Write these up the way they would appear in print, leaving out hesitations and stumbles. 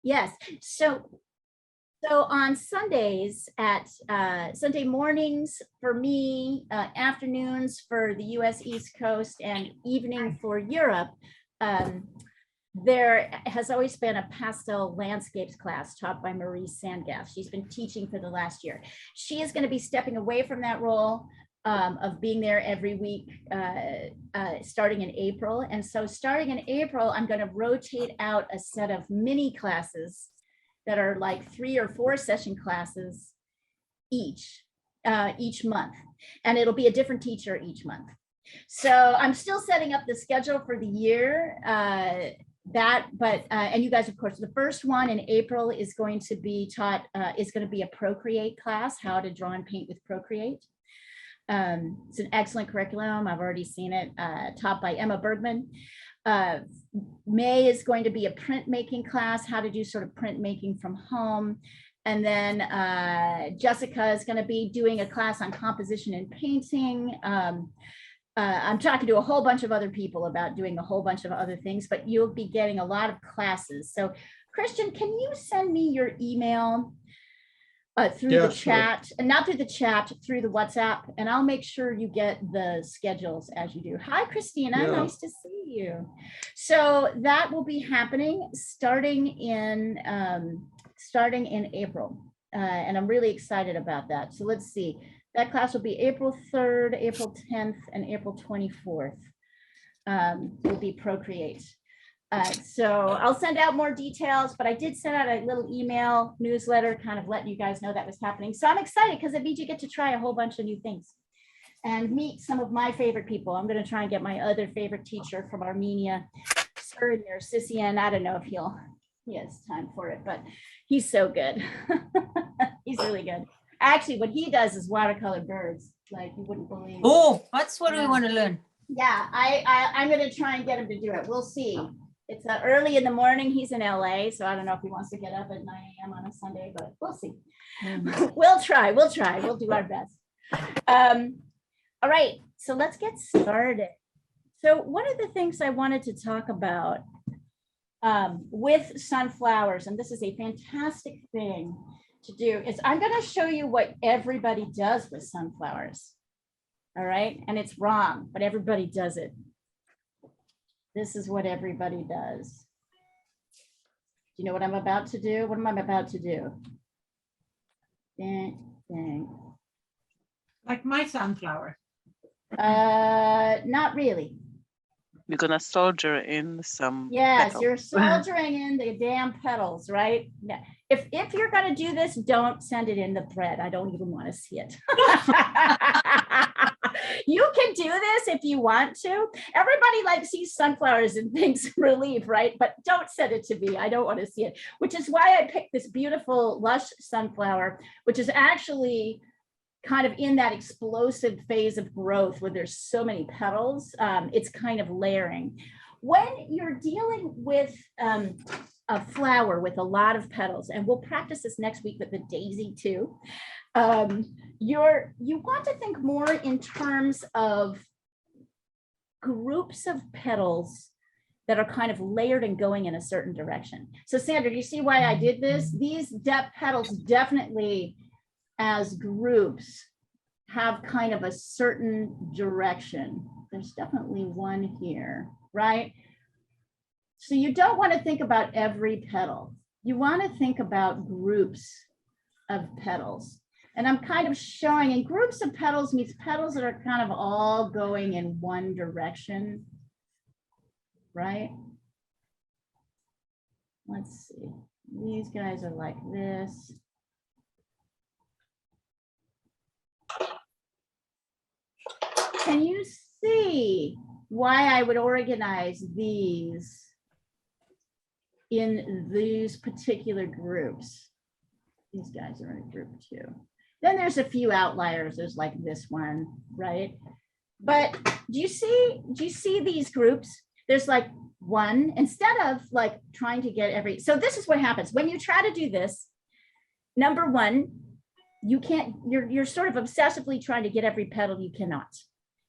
Yes. So on Sundays at Sunday mornings for me, afternoons for the US East Coast, and evening for Europe, there has always been a pastel landscapes class taught by Marie Sangath. She's been teaching for the last year. She is going to be stepping away from that role of being there every week starting in April. And so starting in April, I'm going to rotate out a set of mini classes that are like 3 or 4 session classes each month. And it'll be a different teacher each month. So I'm still setting up the schedule for the year. And you guys, of course, the first one in April is going to be taught, is going to be a Procreate class, how to draw and paint with Procreate. It's an excellent curriculum. I've already seen it, taught by Emma Bergman. May is going to be a printmaking class, how to do sort of printmaking from home. And then Jessica is going to be doing a class on composition and painting. I'm talking to a whole bunch of other people about doing a whole bunch of other things, but you'll be getting a lot of classes. So Christian, can you send me your email through the chat, and not through the chat, through the WhatsApp, and I'll make sure you get the schedules as you do. Hi, Christina, nice to see you. So that will be happening starting in April, and I'm really excited about that. So let's see, that class will be April 3rd, April 10th, and April 24th. Will be Procreate. So I'll send out more details, but I did send out a little email newsletter kind of letting you guys know that was happening. So I'm excited because it means you get to try a whole bunch of new things and meet some of my favorite people. I'm going to try and get my other favorite teacher from Armenia, Sir Nersisian. I don't know if he has time for it, but he's so good. He's really good. Actually, what he does is watercolor birds, like you wouldn't believe. Oh, that's what we want to learn. Yeah, I'm going to try and get him to do it. We'll see. It's early in the morning. He's in LA, so I don't know if he wants to get up at 9 a.m. on a Sunday, but we'll see. We'll try. We'll do our best. All right, so let's get started. So one of the things I wanted to talk about with sunflowers, and this is a fantastic thing to do, is I'm going to show you what everybody does with sunflowers. All right, and it's wrong, but everybody does it. This is what everybody does. Do you know what I'm about to do? What am I about to do? Dang, dang. Like my sunflower. Not really. You're gonna soldier in some. Yes, petals. you're soldiering in the damn petals, right? If you're gonna do this, don't send it in the thread. I don't even want to see it. You can do this if you want to. Everybody like sees sunflowers and thinks relief, right? But don't send it to me. I don't want to see it, which is why I picked this beautiful lush sunflower, which is actually kind of in that explosive phase of growth where there's so many petals. It's kind of layering. When you're dealing with a flower with a lot of petals, and we'll practice this next week with the daisy too, you want to think more in terms of groups of petals that are kind of layered and going in a certain direction. So Sandra, do you see why I did this? These petals definitely as groups have kind of a certain direction. There's definitely one here, right? So you don't want to think about every petal. You want to think about groups of petals. And I'm kind of showing, in groups of petals means petals that are kind of all going in one direction, right? Let's see. These guys are like this. Can you see why I would organize these in these particular groups? These guys are in a group too. Then there's a few outliers. There's like this one, right? But do you see these groups? There's like one, instead of like trying to get every, so this is what happens when you try to do this. Number one, you can't, you're sort of obsessively trying to get every petal. You cannot.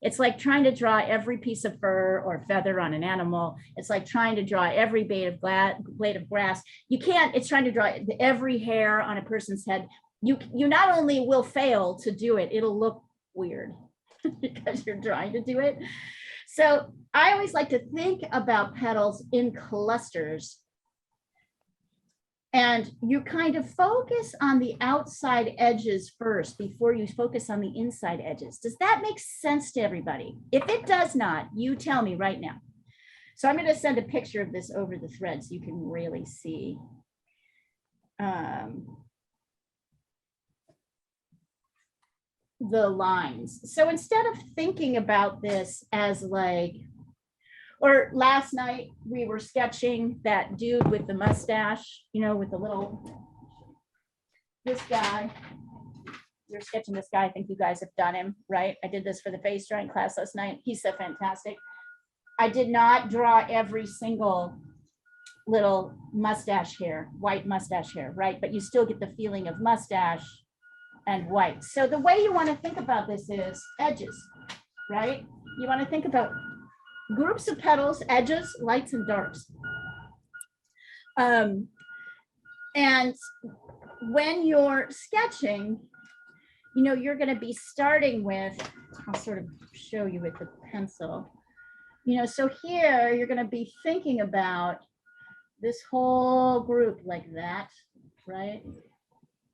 It's like trying to draw every piece of fur or feather on an animal. It's like trying to draw every blade of grass. You can't, it's trying to draw every hair on a person's head. You not only will fail to do it, it'll look weird because you're trying to do it. So I always like to think about petals in clusters. And you kind of focus on the outside edges first before you focus on the inside edges. Does that make sense to everybody? If it does not, you tell me right now. So I'm going to send a picture of this over the thread so you can really see. The lines. So instead of thinking about this as like, or last night we were sketching that dude with the mustache, you know, with the little, this guy. You're sketching this guy. I think you guys have done him, right? I did this for the face drawing class last night. He's so fantastic. I did not draw every single little mustache hair, white mustache hair, right? But you still get the feeling of mustache and white. So the way you want to think about this is edges, right? You want to think about groups of petals, edges, lights and darks. And when you're sketching, you know, you're going to be starting with, I'll sort of show you with the pencil, you know, so here you're going to be thinking about this whole group like that, right?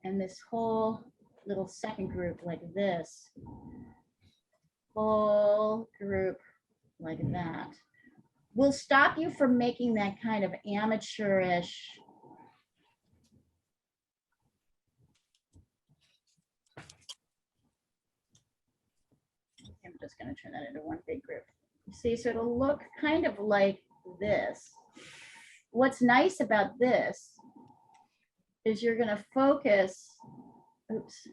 And this whole little second group like this, whole group like that, will stop you from making that kind of amateurish I'm just going to turn that into one big group. See, so it'll look kind of like this. What's nice about this is you're going to focus, oops.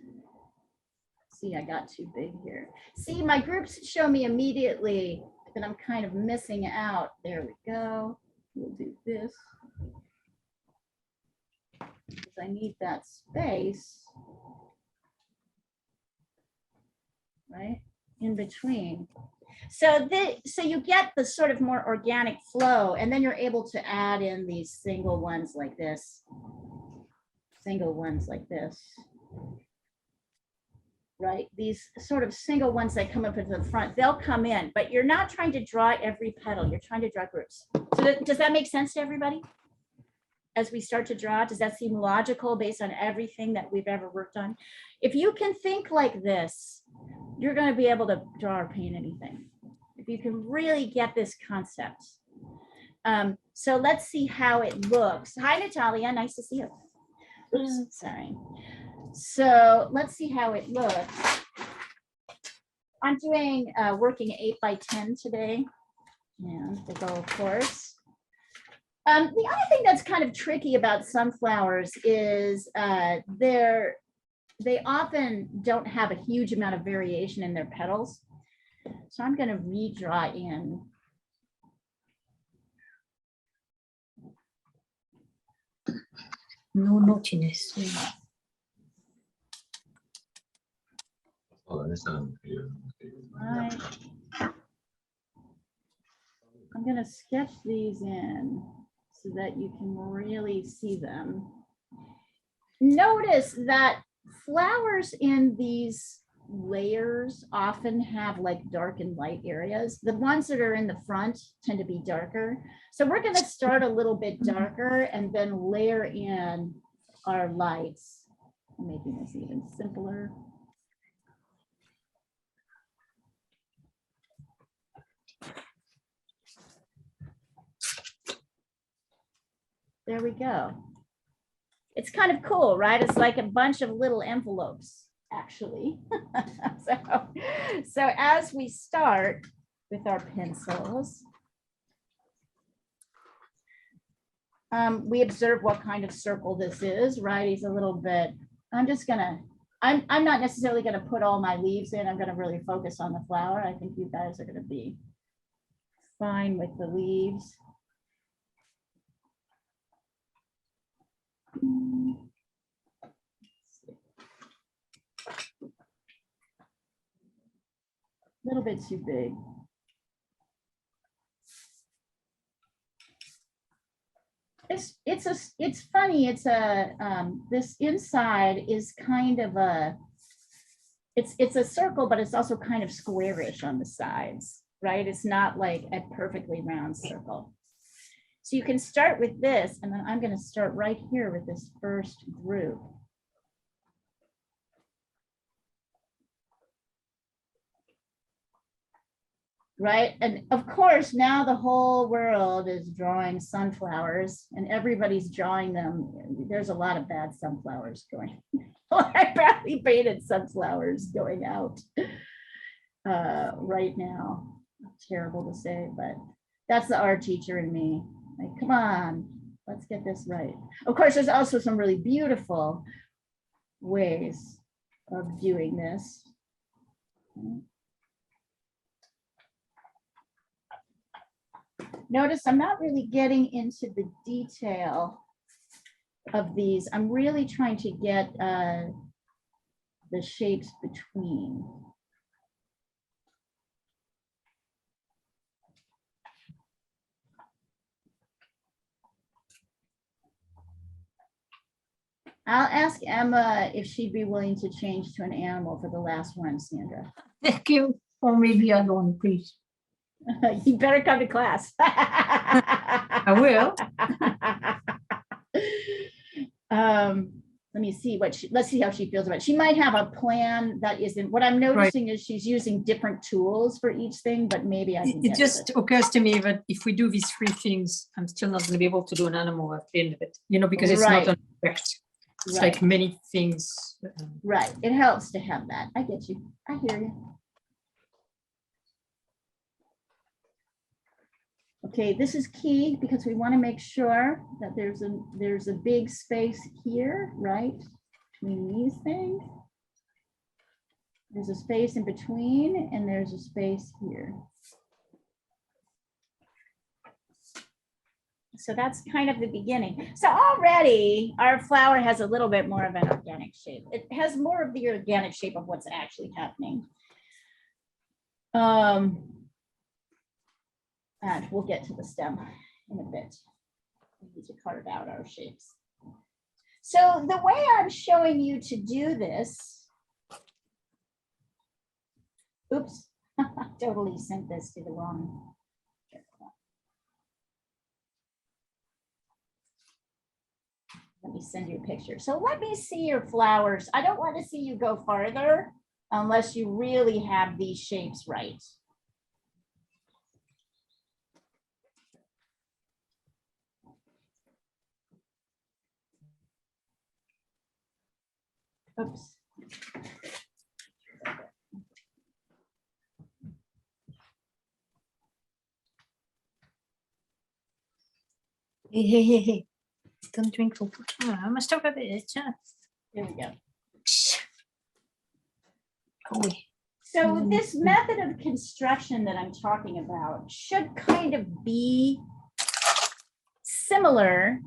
See, I got too big here. See, my groups show me immediately that I'm kind of missing out. There we go. We'll do this. Because I need that space, right, in between. So you get the sort of more organic flow, and then you're able to add in these single ones like this, right? These sort of single ones that come up into the front, they'll come in, but you're not trying to draw every petal, you're trying to draw groups. So does that make sense to everybody? As we start to draw, does that seem logical based on everything that we've ever worked on? If you can think like this, you're going to be able to draw or paint anything. If you can really get this concept. So let's see how it looks. Hi, Natalia, nice to see you. Oops, sorry. So let's see how it looks. I'm doing working 8x10 today, and the goal course. The other thing that's kind of tricky about sunflowers is they often don't have a huge amount of variation in their petals. So I'm going to redraw in. No naughtiness. Right. I'm going to sketch these in so that you can really see them. Notice that flowers in these layers often have like dark and light areas. The ones that are in the front tend to be darker. So we're going to start a little bit darker and then layer in our lights. I'm making this even simpler. There we go. It's kind of cool, right? It's like a bunch of little envelopes, actually. So as we start with our pencils, we observe what kind of circle this is, right? He's a little bit, I'm not necessarily gonna put all my leaves in. I'm gonna really focus on the flower. I think you guys are gonna be fine with the leaves. little bit too big. It's funny. It's this inside is kind of a, it's a circle, but it's also kind of squarish on the sides, right? It's not like a perfectly round circle. So you can start with this, and then I'm going to start right here with this first group. Right, and of course, now the whole world is drawing sunflowers, and everybody's drawing them. There's a lot of bad sunflowers going. I badly painted sunflowers going out right now. Terrible to say, but that's the art teacher in me. Like, come on, let's get this right. Of course, there's also some really beautiful ways of doing this. Notice I'm not really getting into the detail of these. I'm really trying to get the shapes between. I'll ask Emma if she'd be willing to change to an animal for the last one, Sandra. Thank you. Or maybe other one, please. You better come to class. I will. Let me see let's see how she feels about it. She might have a plan that isn't, what I'm noticing is she's using different tools for each thing, but maybe I can It just occurs to me that if we do these three things, I'm still not going to be able to do an animal at the end of it, you know, because it's Right. not perfect. It's Right. like many things. Right, it helps to have that. I get you, I hear you. Okay, this is key because we want to make sure that there's a big space here, right? Between these things. There's a space in between and there's a space here. So that's kind of the beginning. So already our flower has a little bit more of an organic shape. It has more of the organic shape of what's actually happening. And we'll get to the stem in a bit. We need to carve out our shapes. So the way I'm showing you to do this, oops, I totally sent this to the wrong. Let me send you a picture. So let me see your flowers. I don't want to see you go farther unless you really have these shapes right. Oops. Hey. Don't drink så fort. Jag måste stoppa det. There we go. Oj. So this method of construction that I'm talking about should kind of be similar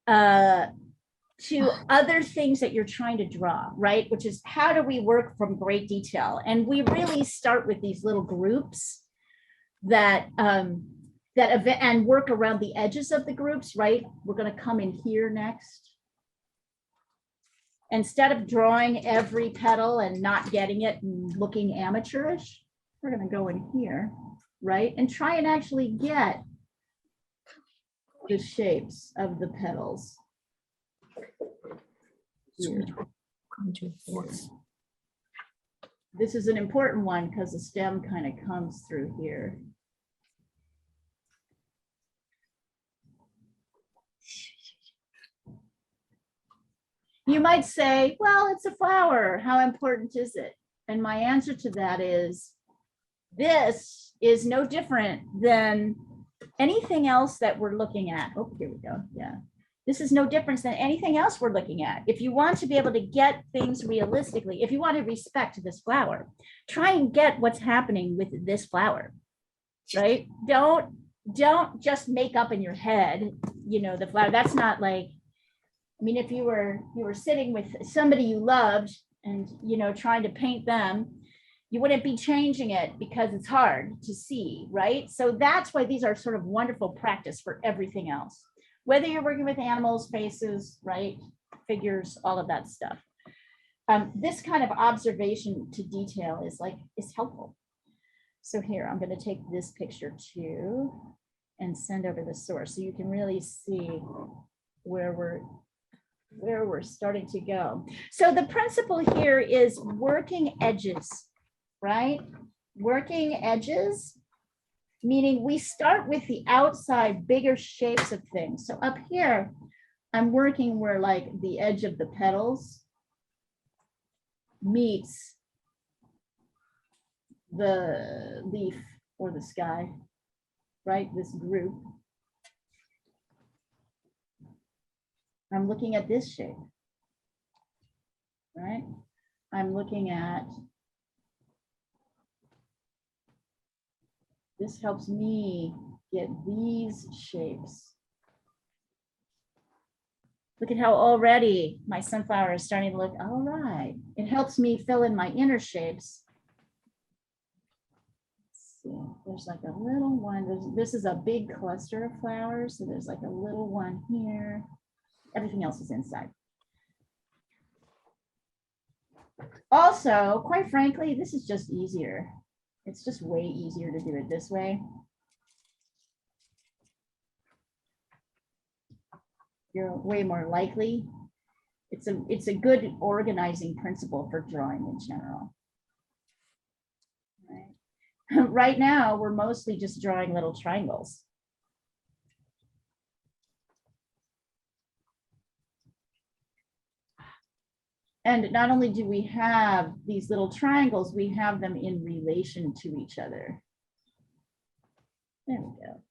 to other things that you're trying to draw, right? Which is how do we work from great detail? And we really start with these little groups that and work around the edges of the groups, right? We're going to come in here next. Instead of drawing every petal and not getting it and looking amateurish, we're going to go in here, right? And try and actually get the shapes of the petals. Here. This is an important one because the stem kind of comes through here. You might say, well, it's a flower. How important is it? And my answer to that is, this is no different than anything else that we're looking at. Oh, here we go. Yeah. This is no different than anything else we're looking at. If you want to be able to get things realistically, if you want to respect this flower, try and get what's happening with this flower, right? Don't just make up in your head, you know, the flower. That's not like, I mean, if you were sitting with somebody you loved and, you know, trying to paint them you wouldn't be changing it because it's hard to see, right? So that's why these are sort of wonderful practice for everything else. Whether you're working with animals, faces, right, figures, all of that stuff. This kind of observation to detail is helpful. So here, I'm going to take this picture too and send over the source so you can really see where we're starting to go. So the principle here is working edges, right? Working edges, meaning we start with the outside bigger shapes of things. So up here, I'm working where like the edge of the petals meets the leaf or the sky, right? This group. I'm looking at this shape, right? I'm looking at, this helps me get these shapes. Look at how already my sunflower is starting to look all right. It helps me fill in my inner shapes. Let's see, there's like a little one. This is a big cluster of flowers. So there's like a little one here. Everything else is inside. Also, quite frankly, this is just easier. It's just way easier to do it this way. You're way more likely. It's a good organizing principle for drawing in general. Right? Right now, we're mostly just drawing little triangles. And not only do we have these little triangles, we have them in relation to each other. There we go.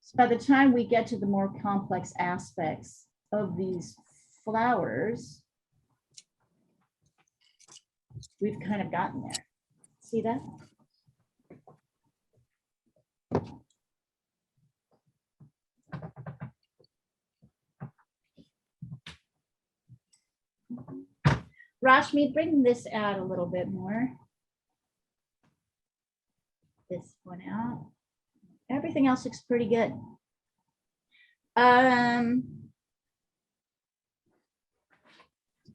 So by the time we get to the more complex aspects of these flowers, we've kind of gotten there. See that? Rashmi, bring this out a little bit more. This one out. Everything else looks pretty good.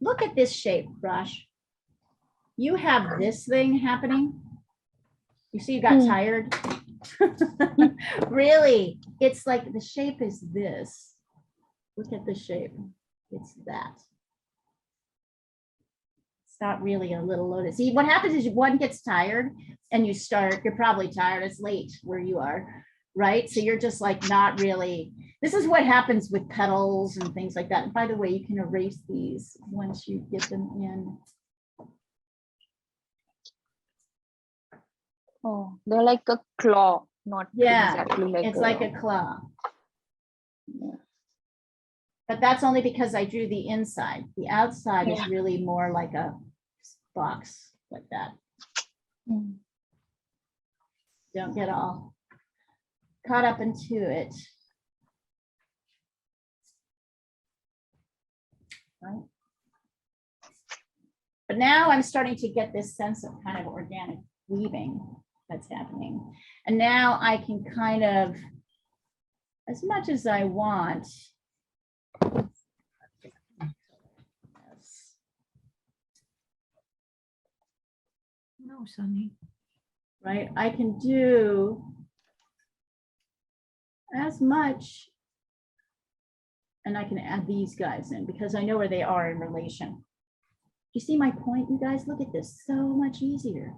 Look at this shape, Rash. You have this thing happening. You see you got tired? Really, it's like the shape is this. Look at the shape. It's that. It's not really a little lotus. See, what happens is one gets tired and you start, you're probably tired. It's late where you are, right? So you're just like not really, this is what happens with petals and things like that. And by the way, you can erase these once you get them in. Oh, they're like a claw, not Yeah, exactly like it's like a claw. Yeah. But that's only because I drew the inside. The outside is Yeah. really more like a box like that. Mm. Don't get all caught up into it. Right? But now I'm starting to get this sense of kind of organic weaving that's happening. And now I can kind of, as much as I want, No, Sunny. right? I can do as much, and I can add these guys in because I know where they are in relation. You see my point, you guys? Look at this, so much easier.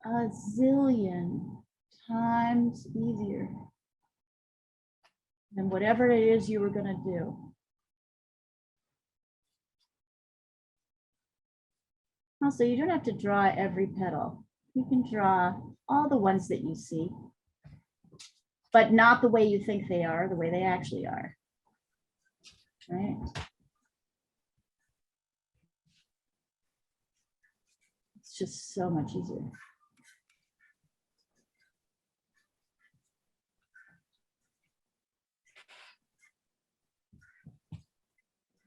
A zillion times easier than whatever it is you were gonna do. Also, you don't have to draw every petal. You can draw all the ones that you see, but not the way you think they are, the way they actually are, right? It's just so much easier.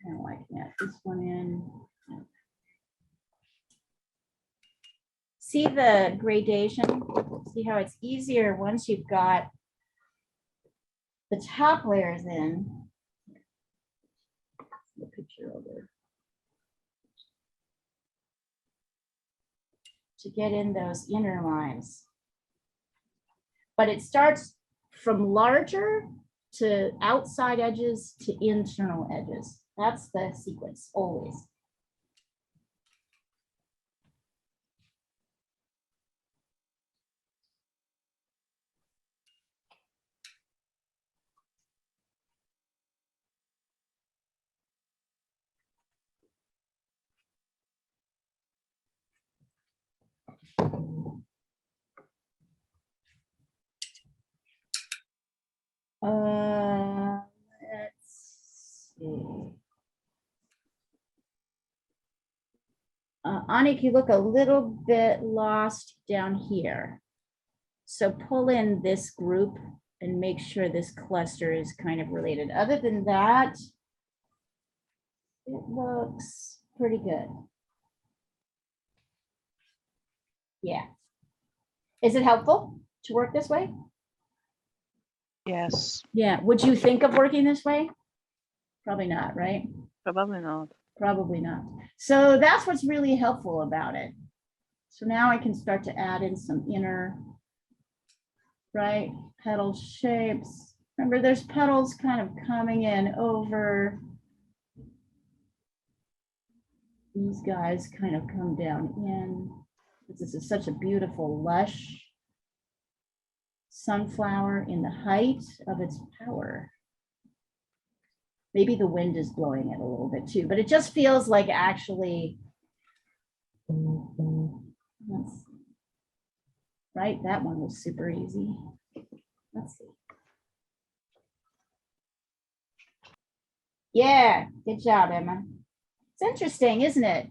Now I can add this one in. see the gradation? See how it's easier once you've got the top layers in. The picture over. To get in those inner lines. But it starts from larger to outside edges to internal edges. That's the sequence always. Let's see. Anik, you look a little bit lost down here. So pull in this group and make sure this cluster is kind of related. Other than that, it looks pretty good. Yeah. Is it helpful to work this way? Yes, Yeah. Would you think of working this way? Probably not, right? probably not. Probably not. So that's what's really helpful about it. So now I can start to add in some inner, right, petal shapes. Remember, there's petals kind of coming in over. These guys kind of come down in. This is such a beautiful, lush sunflower in the height of its power. Maybe the wind is blowing it a little bit too, but it just feels like actually, right? That one was super easy. Let's see. Yeah, good job, Emma. It's interesting, isn't it?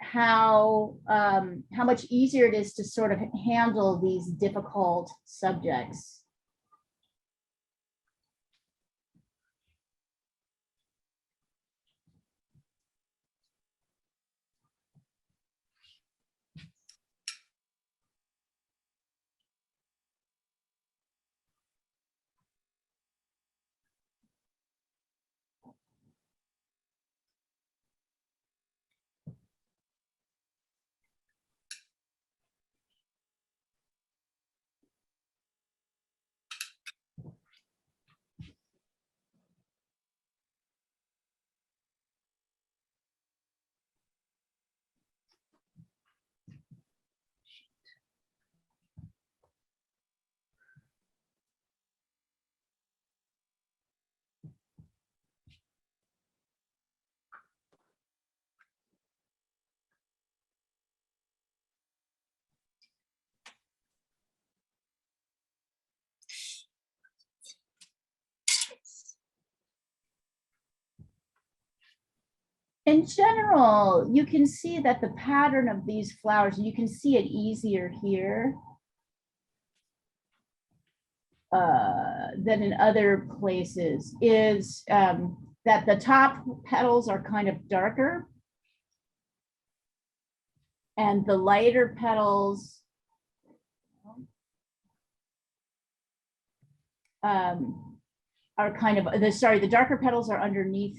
How much easier it is to sort of handle these difficult subjects. In general, you can see that the pattern of these flowers, you can see it easier here than in other places, is that the top petals are kind of darker and the lighter petals are kind of, the darker petals are underneath,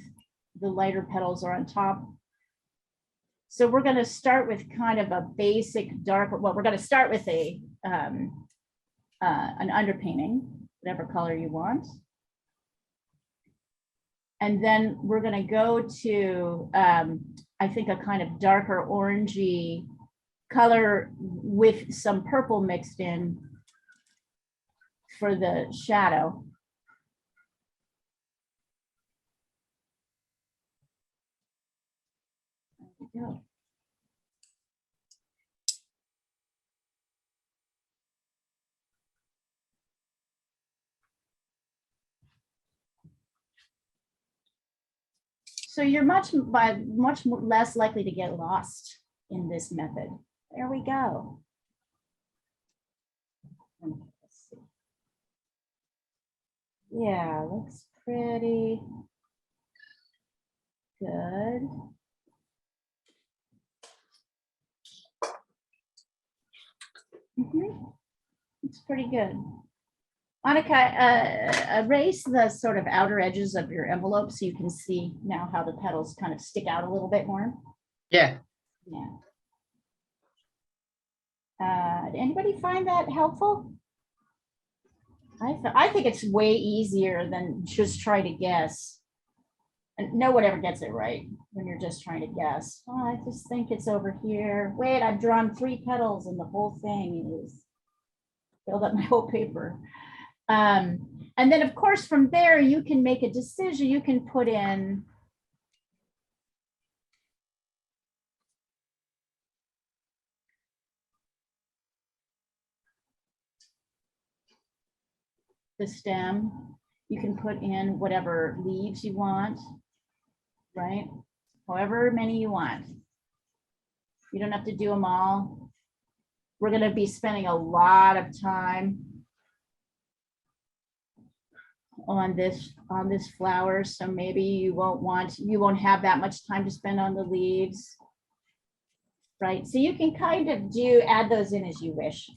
the lighter petals are on top. So we're going to start with kind of a basic dark, well, we're going to start with a an underpainting, whatever color you want. And then we're going to go to, I think, a kind of darker orangey color with some purple mixed in for the shadow. There we go. So you're much less likely to get lost in this method. There we go. Yeah, looks pretty good. It's pretty good. Monica, erase the sort of outer edges of your envelope so you can see now how the petals kind of stick out a little bit more. Yeah. Yeah. Did anybody find that helpful? I think it's way easier than just try to guess. And no one ever gets it right when you're just trying to guess. Oh, I just think it's over here. Wait, I've drawn 3 petals and the whole thing is filled up my whole paper. And then, of course, from there, you can make a decision. You can put in the stem. You can put in whatever leaves you want, right? However many you want. You don't have to do them all. We're going to be spending a lot of time on this flower, so maybe you won't have that much time to spend on the leaves, right? So you can kind of add those in as you wish.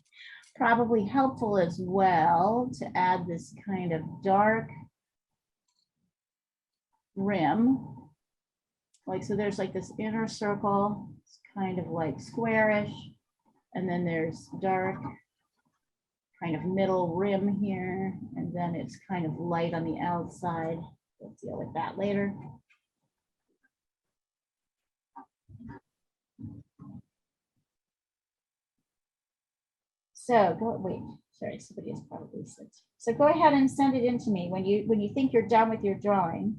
Probably helpful as well to add this kind of dark rim, like, so there's like this inner circle, it's kind of like squarish, and then there's dark kind of middle rim here, and then it's kind of light on the outside. We'll deal with that later. So sorry, somebody has probably said. So go ahead and send it in to me when you think you're done with your drawing.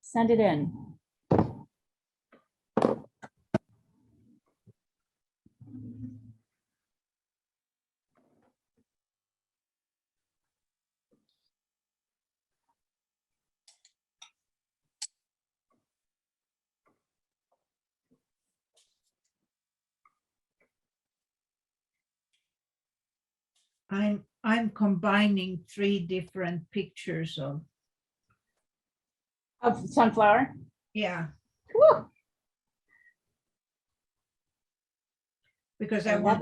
Send it in. I'm combining 3 different pictures of, Sunflower. yeah, Woo, because I I love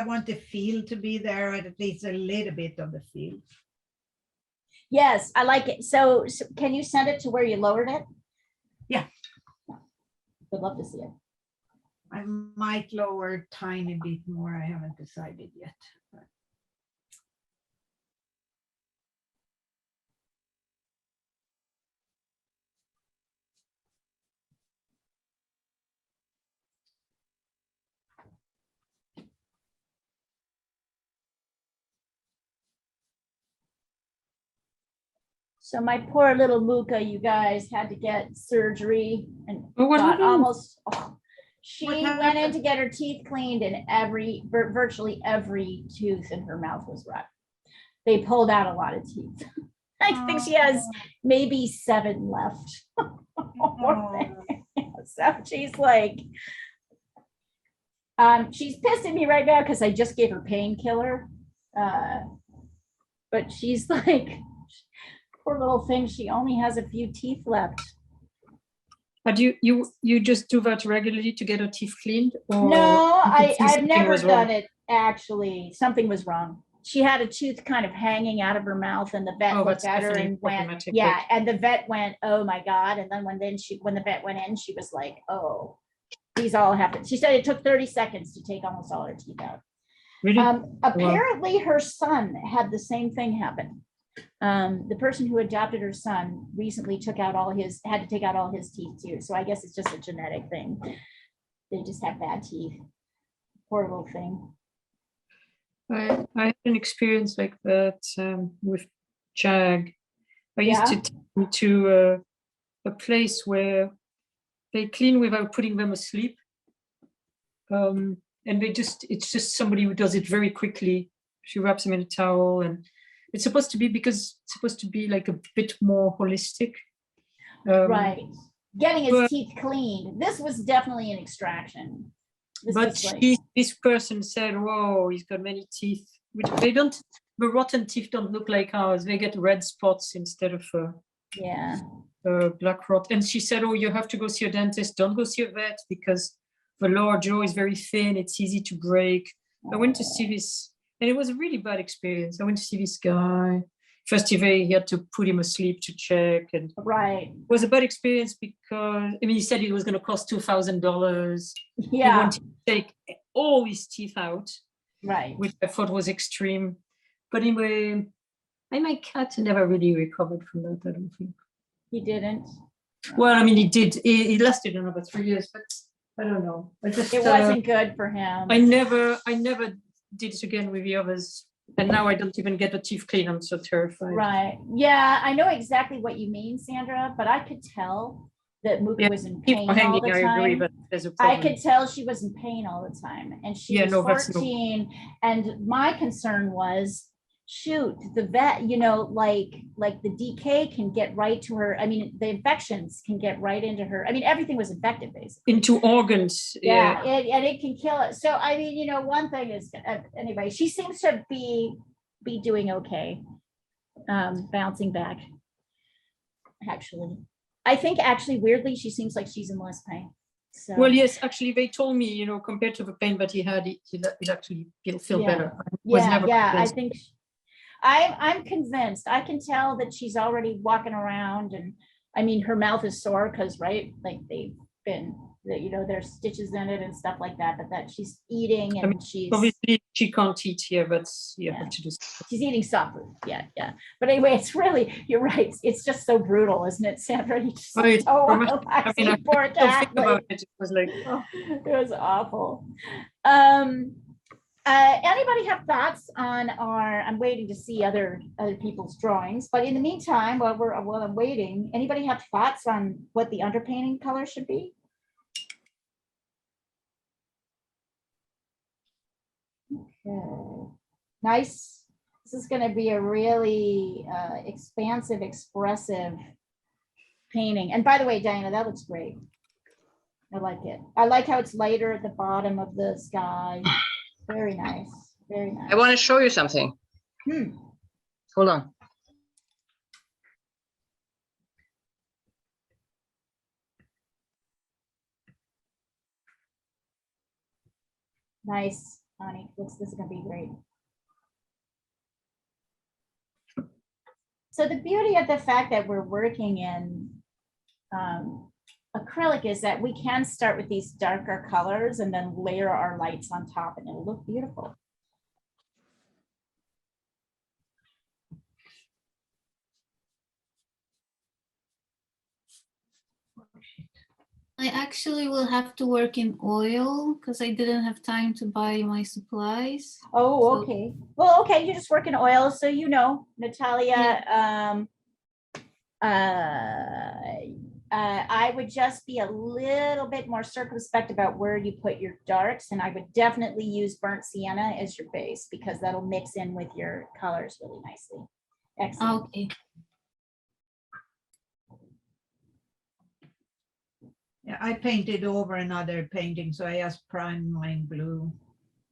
want the feel to be there, at least a little bit of the feel. Yes, I like it. So can you send it to where you lowered it? Yeah. Would love to see it. I might lower a tiny bit more. I haven't decided yet. But So my poor little Muka, you guys, had to get surgery and Oh, what got happened? she What went in happened? to get her teeth cleaned and virtually every tooth in her mouth was rotten. They pulled out a lot of teeth. I think she has maybe 7 left. So she's like, she's pissed at me right now because I just gave her painkiller. But she's like, poor little thing, she only has a few teeth left. But you just do that regularly to get her teeth cleaned? Or No, you could see I've something never was wrong? done it, actually. Something was wrong. She had a tooth kind of hanging out of her mouth, and the vet Oh, looked that's at her definitely and went, problematic, yeah, right? and the vet went, oh my God. And then when the vet went in, she was like, oh, these all happened. She said it took 30 seconds to take almost all her teeth out. Really? Apparently her son had the same thing happen. The person who adopted her son recently had to take out all his teeth too. So I guess it's just a genetic thing. They just have bad teeth. Poor little thing. I had an experience like that with Jag. I used to take them to a place where they clean without putting them asleep. And it's just somebody who does it very quickly. She wraps them in a towel, and it's supposed to be like a bit more holistic. Right. Getting his but- teeth cleaned. This was definitely an extraction. But this person said, "Whoa, he's got many teeth." Which the rotten teeth don't look like ours. They get red spots instead of yeah. black rot. And she said, "Oh, you have to go see a dentist. Don't go see a vet because the lower jaw is very thin. It's easy to break. I went to see this, and it was a really bad experience. I went to see this guy. First, he had to put him asleep to check, and Right. it was a bad experience because he said it was going to cost $2,000. He Yeah. wanted to take all his teeth out, Right. which I thought was extreme. But anyway, my cat never really recovered from that, I don't think. He didn't. Well, I mean, he did. It lasted another 3 years, but I don't know. It wasn't good for him. I never did it again with the others, and now I don't even get the teeth clean. I'm so terrified. Right. Yeah, I know exactly what you mean, Sandra, but I could tell that Mooka was in pain all Hanging, the I agree, time. but there's a I problem. could tell she was in pain all the time, and she Yeah, was no, that's no- 14. And my concern was, shoot, the vet, you know, like the decay can get right to her. I mean, the infections can get right into her. I mean, everything was infected, basically. Into organs. Yeah, and it can kill it. So I mean, you know, one thing is, anyway, she seems to be doing okay, bouncing back. Actually, I think weirdly, she seems like she's in less pain. So Well, yes, actually, they told me, you know, compared to the pain that he had, it actually feel Yeah. better. I was never I convinced. think I'm convinced. I can tell that she's already walking around, and I mean, her mouth is sore because, right, like they've been, you know, there's stitches in it and stuff like that, but that she's eating and I mean, she's Obviously, she can't eat here, but you Yeah. have to do something. she's eating soft food. Yeah. But anyway, it's really, you're right. It's just so brutal, isn't it, Sandra? You just Oh, it's traumatic. I mean, I poor still cat. think about it. It was like, oh. It was awful. Anybody have thoughts on I'm waiting to see other people's drawings, but in the meantime, while I'm waiting, anybody have thoughts on what the underpainting color should be? Okay. Nice. This is going to be a really expansive, expressive painting. And by the way, Diana, that looks great. I like it. I like how it's lighter at the bottom of the sky. Very nice. Very nice. I want to show you something. Hold on. Nice, honey. This is gonna be great. So the beauty of the fact that we're working in acrylic is that we can start with these darker colors and then layer our lights on top, and it'll look beautiful. I actually will have to work in oil because I didn't have time to buy my supplies. Oh, So- okay. Well, okay, you just work in oil, so you know, Natalia, I would just be a little bit more circumspect about where you put your darks, and I would definitely use burnt sienna as your base because that'll mix in with your colors really nicely. Excellent. Okay. Yeah, I painted over another painting, so I just primed mine blue,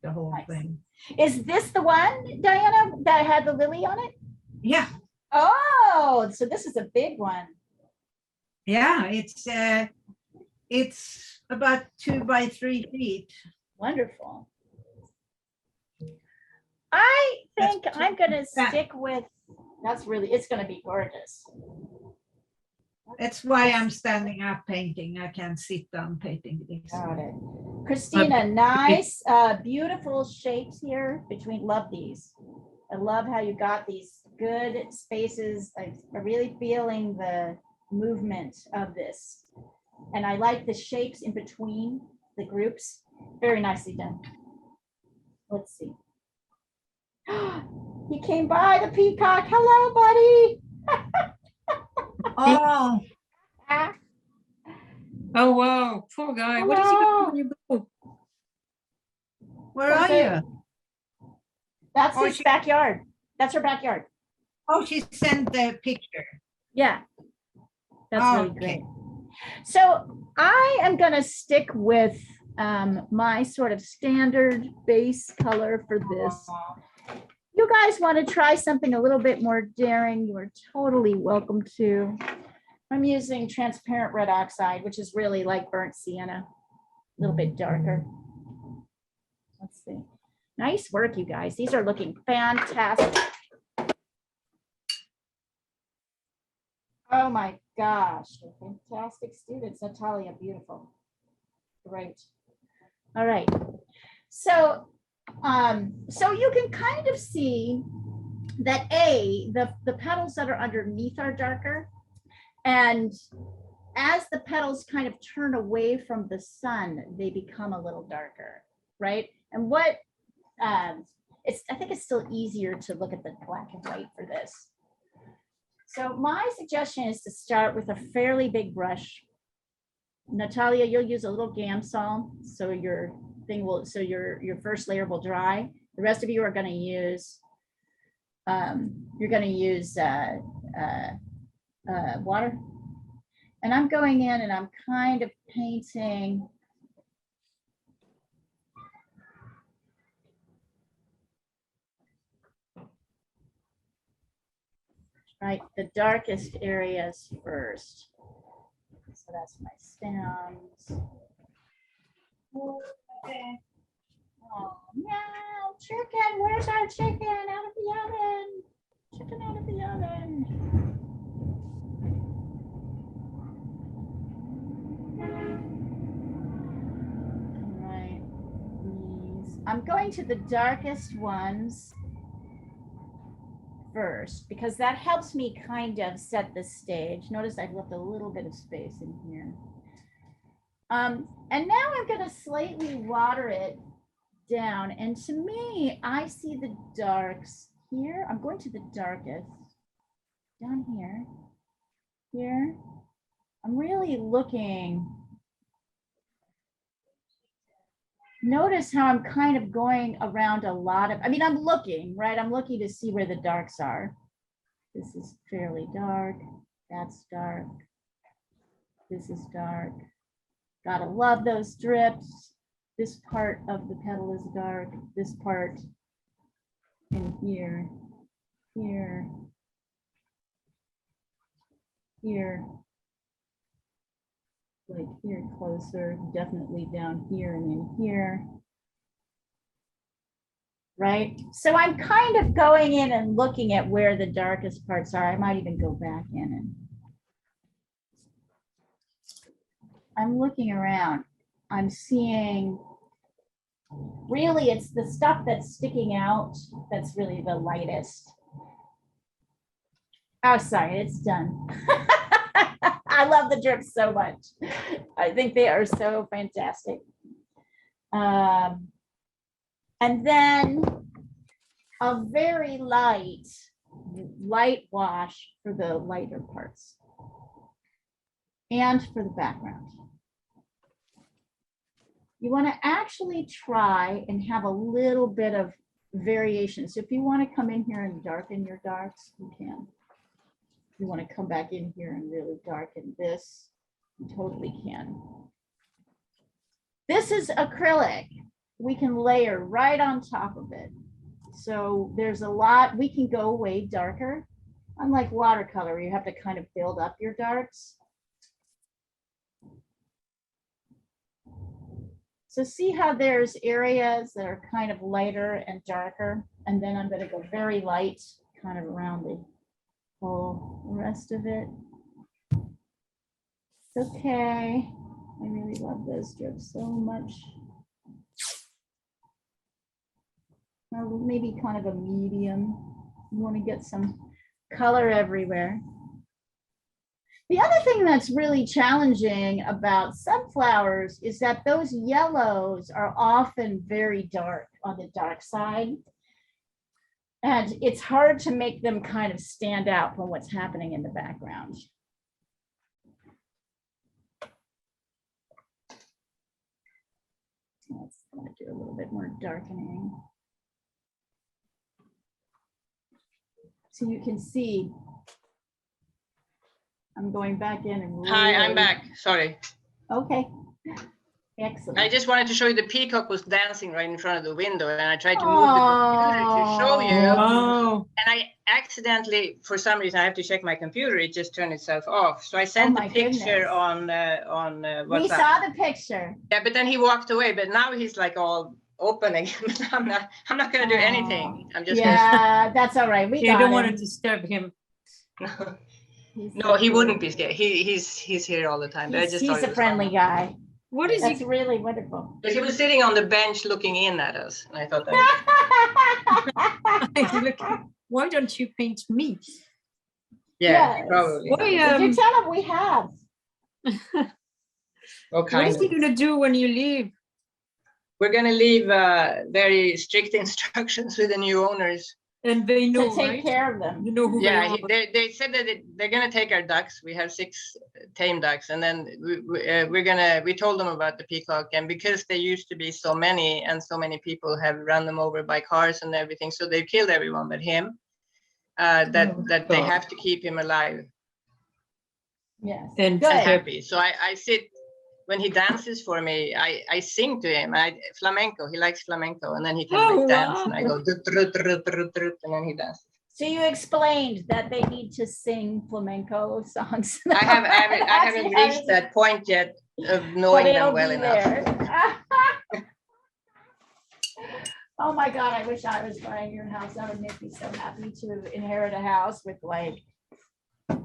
the whole Nice. thing. Is this the one, Diana, that had the lily on it? Yeah, Oh, so this is a big one. yeah, it's about 2 by 3 feet. Wonderful. I think That's I'm gonna that- stick with, that's really, it's gonna be gorgeous. That's why I'm standing up painting. I can't sit down painting this. Got it. Christina, nice, beautiful shapes here between, love these. I love how you got these good spaces. I'm really feeling the movement of this. And I like the shapes in between the groups. Very nicely done. Let's see. He came by, the peacock. Hello, buddy. Oh, Ah, Oh, wow, poor guy. What is he Hello. going to do? where are Okay. you? That's Oh, his she- backyard. That's her backyard. Oh, she sent the picture. Yeah. That's really Okay. great. So I am gonna stick with my sort of standard base color for this. You guys want to try something a little bit more daring, you are totally welcome to. I'm using transparent red oxide, which is really like burnt sienna, a little bit darker. Let's see. Nice work, you guys. These are looking fantastic. Oh my gosh, they're fantastic students. Natalia, beautiful. Great. All right. So, so you can kind of see that the petals that are underneath are darker. And as the petals kind of turn away from the sun, they become a little darker, right? And what, I think it's still easier to look at the black and white for this. So my suggestion is to start with a fairly big brush. Natalia, you'll use a little Gamsol, so your thing will, so your first layer will dry. The rest of you are going to use, you're going to use water. And I'm going in and I'm kind of painting right, the darkest areas first. So that's my stems. Okay. Oh, meow, chicken, where's our chicken? Out of the oven. Chicken out of the oven. All right, these. I'm going to the darkest ones first because that helps me kind of set the stage. Notice I've left a little bit of space in here. And now I'm going to slightly water it down. And to me, I see the darks here. I'm going to the darkest down here, here. I'm really looking. Notice how I'm kind of going around a lot of, I mean, I'm looking, right? I'm looking to see where the darks are. This is fairly dark. That's dark. This is dark. Gotta love those drips. This part of the petal is dark. This part in here, here, here. Like here closer, definitely down here and in here. Right? So I'm kind of going in and looking at where the darkest parts are. I might even go back in and I'm looking around. I'm seeing, really it's the stuff that's sticking out that's really the lightest. Oh, sorry, it's done. I love the drips so much. I think they are so fantastic. And then a very light wash for the lighter parts and for the background. You want to actually try and have a little bit of variation. So if you want to come in here and darken your darks, you can. You want to come back in here and really darken this, you totally can. This is acrylic. We can layer right on top of it. So there's a lot, we can go way darker. Unlike watercolor, you have to kind of build up your darks. So see how there's areas that are kind of lighter and darker, and then I'm going to go very light kind of around the whole rest of it. It's okay. I really love those drips so much. Or maybe kind of a medium. You want to get some color everywhere. The other thing that's really challenging about sunflowers is that those yellows are often very dark on the dark side. And it's hard to make them kind of stand out from what's happening in the background. Let's do a little bit more darkening. So you can see, I'm going back in and Hi, I'm back. Sorry. Okay. Excellent. I just wanted to show you the peacock was dancing right in front of the window, and I tried to move the computer to show you. Oh, And I accidentally, for some reason, I have to check my computer. It just turned itself off. So I sent the picture on We WhatsApp. saw the picture. Yeah, but then he walked away. But now he's like all opening. I'm not going to do anything. I'm just Yeah, that's all right. We You got don't want to him. disturb him. gonna. He's No, so he cute. wouldn't be scared. He's here all the time. But I just thought He's it a was friendly funny. guy. What is That's he? really wonderful. But he was sitting on the bench looking in at us, and I thought that. Look, why don't you paint me? Yeah, Yes. probably. Why, Did you tell him we have? What What kind is of? he gonna do when you leave? We're gonna leave very strict instructions with the new owners. And they To know, take right? care of them. You know who Yeah, they are. they said that they're gonna take our ducks. We have 6 tame ducks, and then we told them about the peacock, and because there used to be so many, and so many people have run them over by cars and everything, so they've killed everyone but him. That they have to keep him alive Yes. And Good. and happy. So I sit when he dances for me. I sing to him. Flamenco. He likes flamenco, and then he can Oh, dance, wow. and I go "Drut, drut, drut, drut, drut," and then he dances. So you explained that they need to sing flamenco songs. I haven't reached that point yet of knowing But it'll them well be enough. there. Oh my God, I wish I was buying your house. That would make me so happy to inherit a house with like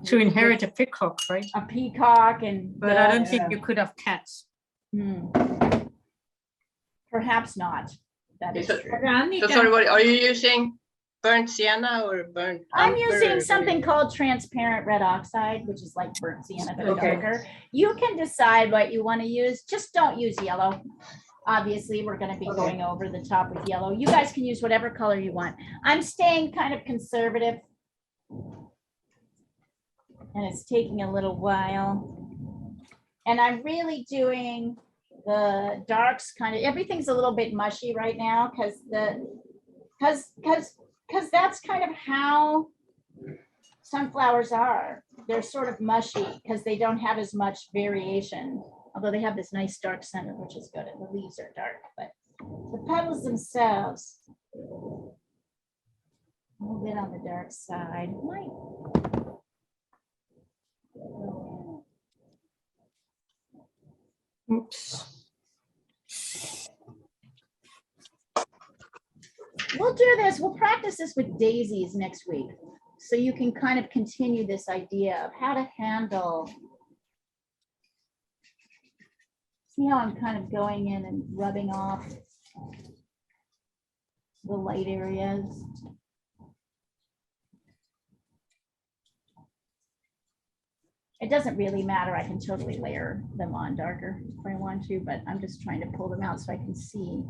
to inherit a peacock, right? a peacock and. But I don't ducks. think you could have cats. Perhaps not. That is So- true. So sorry, what are you using? Burnt sienna or burnt? I'm umber, or using what are something you- called transparent red oxide, which is like burnt sienna, but Okay. darker. You can decide what you want to use. Just don't use yellow. Obviously, we're going to be going over the top with yellow. You guys can use whatever color you want. I'm staying kind of conservative. And it's taking a little while. And I'm really doing the darks kind of, everything's a little bit mushy right now because that's kind of how sunflowers are. They're sort of mushy because they don't have as much variation. Although they have this nice dark center, which is good. And the leaves are dark, but the petals themselves, a little bit on the dark side. Oops. We'll do this. We'll practice this with daisies next week. So you can kind of continue this idea of how to handle. See how I'm kind of going in and rubbing off the light areas. It doesn't really matter. I can totally layer them on darker if I want to, but I'm just trying to pull them out so I can see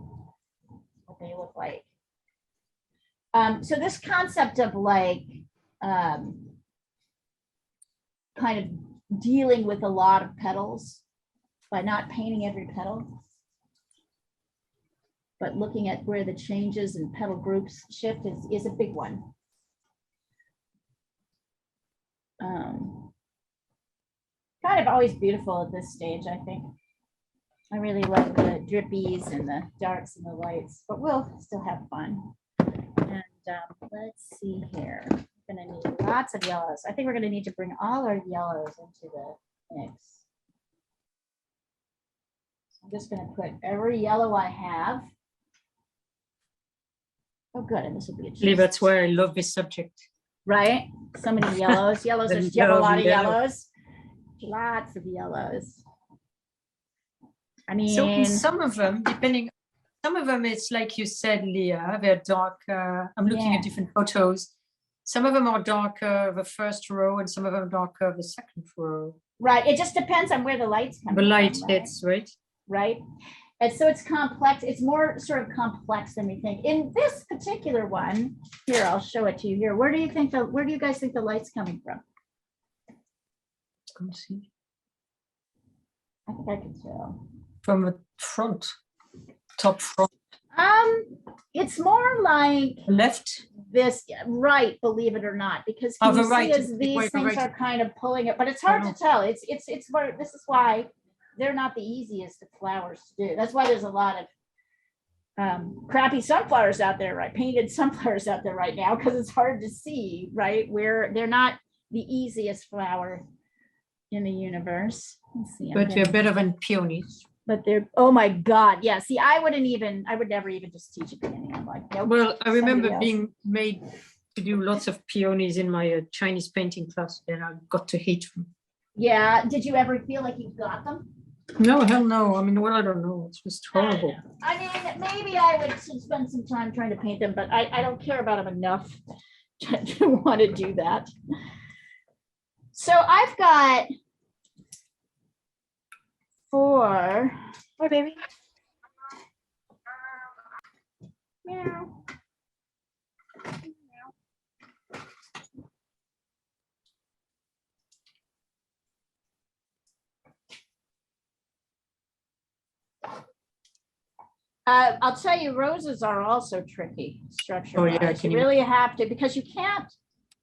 what they look like. So this concept of like kind of dealing with a lot of petals by not painting every petal, but looking at where the changes in petal groups shift is a big one. Kind of always beautiful at this stage, I think. I really love the drippies and the darks and the lights, but we'll still have fun. And let's see here. We're gonna need lots of yellows. I think we're gonna need to bring all our yellows into the mix. So I'm just gonna put every yellow I have. Oh, good, and this will be a Really, that's why I love this subject. right? So many yellows. Yellows, I you have a love lot of yellow. yellows. Lots of yellows. I mean, So in some of them, depending, some of them, it's like you said, Leah, they're dark. I'm looking Yeah. at different photos. Some of them are darker the first row, and some of them are darker the second row. right, it just depends on where the light's coming The light from, right? hits, right? Right? And so it's complex. It's more sort of complex than we think. In this particular one, here, I'll show it to you here. Where do you guys think the light's coming from? Can't see. I think I can tell. From the front, top front, It's more like left. this, right, believe it or not, because Oh, can the you right, see as the these right, the things right. are kind of pulling it, but it's hard to tell. It's where, this is why they're not the easiest of flowers to do. That's why there's a lot of crappy sunflowers out there, right? Painted sunflowers out there right now, because it's hard to see, right? Where they're not the easiest flower in the universe. Let's see. I'm But we're getting- better than peonies. But they're, oh my God, yeah, see, I would never even just teach a beginning. I'm like, nope. Well, I remember somebody else. being made to do lots of peonies in my Chinese painting class, and I got to hate them. Yeah, did you ever feel like you got them? No, hell no. I mean, well, I don't know. It's just I don't horrible. know. I mean, maybe I would spend some time trying to paint them, but I don't care about them enough to want to do that. So I've got 4. Hi, baby. Meow. I'll tell you, roses are also tricky structure. Oh, yeah, I You can really have to, because you can't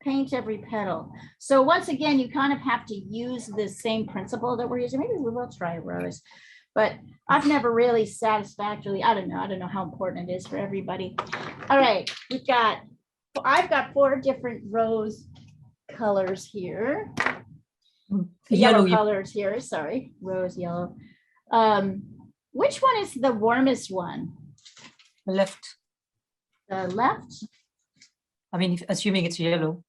paint every petal. So once again, you kind of have to use the same principle that we're using. Maybe we will try a rose, but I've never really satisfactorily, I don't know how important it is for everybody. All right, I've got 4 different rose colors here. Yellow colors here, sorry, rose yellow. Which one is the warmest one? Left. The left? I mean, assuming it's yellow.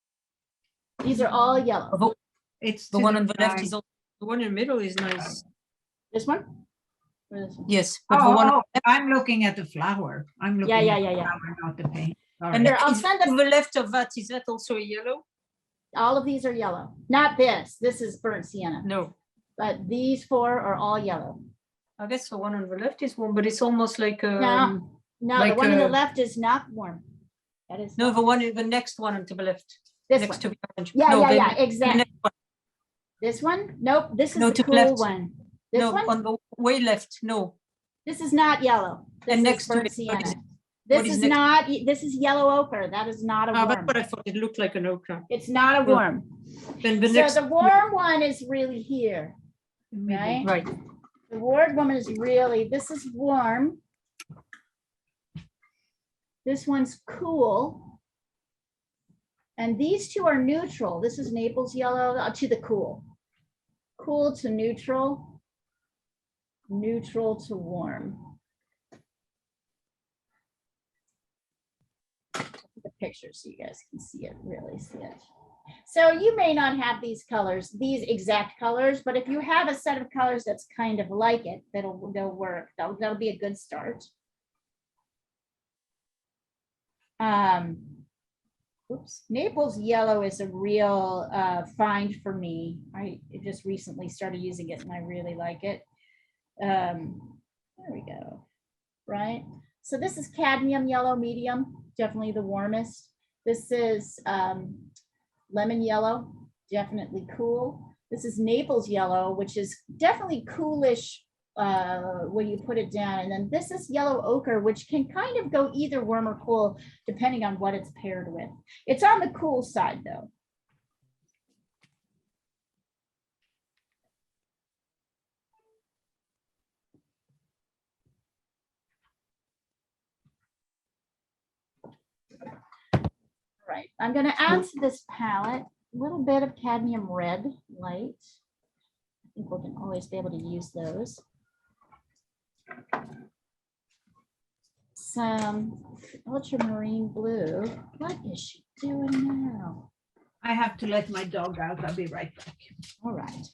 These are all yellow. It's The to one on the left right. is also, the one in the middle is nice. This one? Or this one? Yes, but the one Oh, I'm looking at the flower. I'm looking Yeah. at the flower, not the paint. Sorry. and Here, I'll is send to them. the left of that, is that also a yellow? All of these are yellow. Not this. This is burnt sienna. No. But these 4 are all yellow. I guess the one on the left is warm, but it's almost like No, the like one on the a- left is not warm. That is no, not- the next one to the left, this next one. to the orange. Yeah, No, the exactly. next one. This one? Nope. This is No, the to the cool left. one. This No, one? on the way left. No, This is not yellow. This and is next to burnt it, what is sienna. it? This What is is next? not. This is yellow ochre. That is not a Ah, that's warm. what I thought. It looked like an ochre. It's not a Well, warm. Then the So next. the warm one is really here, right? Right. The warm one is really, this is warm. This one's cool. And these 2 are neutral. This is Naples yellow to the cool. Cool to neutral. Neutral to warm. The picture so you guys can see it, really see it. So you may not have these colors, these exact colors, but if you have a set of colors that's kind of like it, they'll work. That'll be a good start. Oops, Naples yellow is a real find for me. I just recently started using it and I really like it. There we go, right? So this is cadmium yellow medium, definitely the warmest. This is lemon yellow, definitely cool. This is Naples yellow, which is definitely coolish when you put it down. And then this is yellow ochre, which can kind of go either warm or cool, depending on what it's paired with. It's on the cool side though. Right, I'm going to add to this palette a little bit of cadmium red light. I think we can always be able to use those. Some ultramarine blue. What is she doing now? I have to let my dog out. I'll be right back. All right.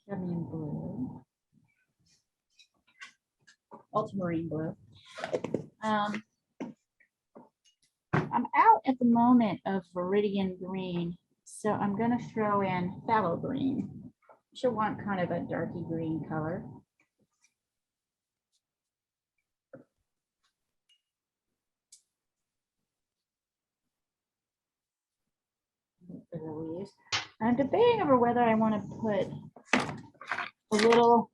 Cadmium blue. Ultramarine blue. I'm out at the moment of Viridian green, so I'm going to throw in phthalo green. She'll want kind of a darky green color. For the leaves. I'm debating over whether I want to put a little.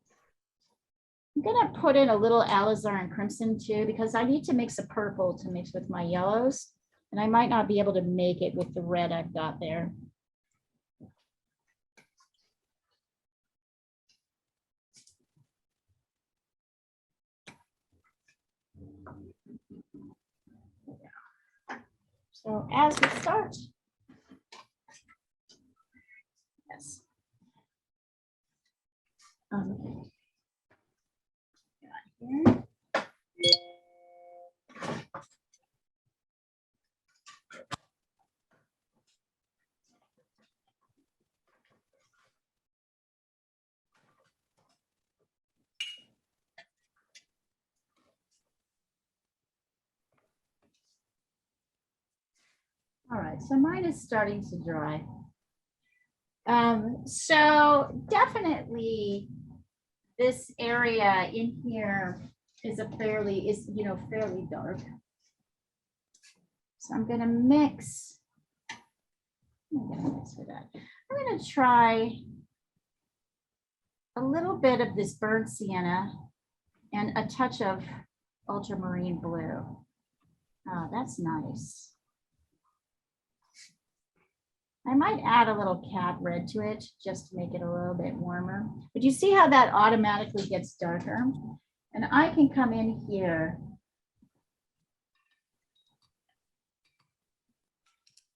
I'm gonna put in a little alizarin crimson too, because I need to mix a purple to mix with my yellows, and I might not be able to make it with the red I've got there. So as we start. Yes. Okay. Got here. All right, so mine is starting to dry. So definitely this area in here is fairly dark. So I'm gonna mix. I'm gonna mix with that. I'm gonna try a little bit of this burnt sienna and a touch of ultramarine blue. Oh, that's nice. I might add a little cat red to it just to make it a little bit warmer. But you see how that automatically gets darker? And I can come in here.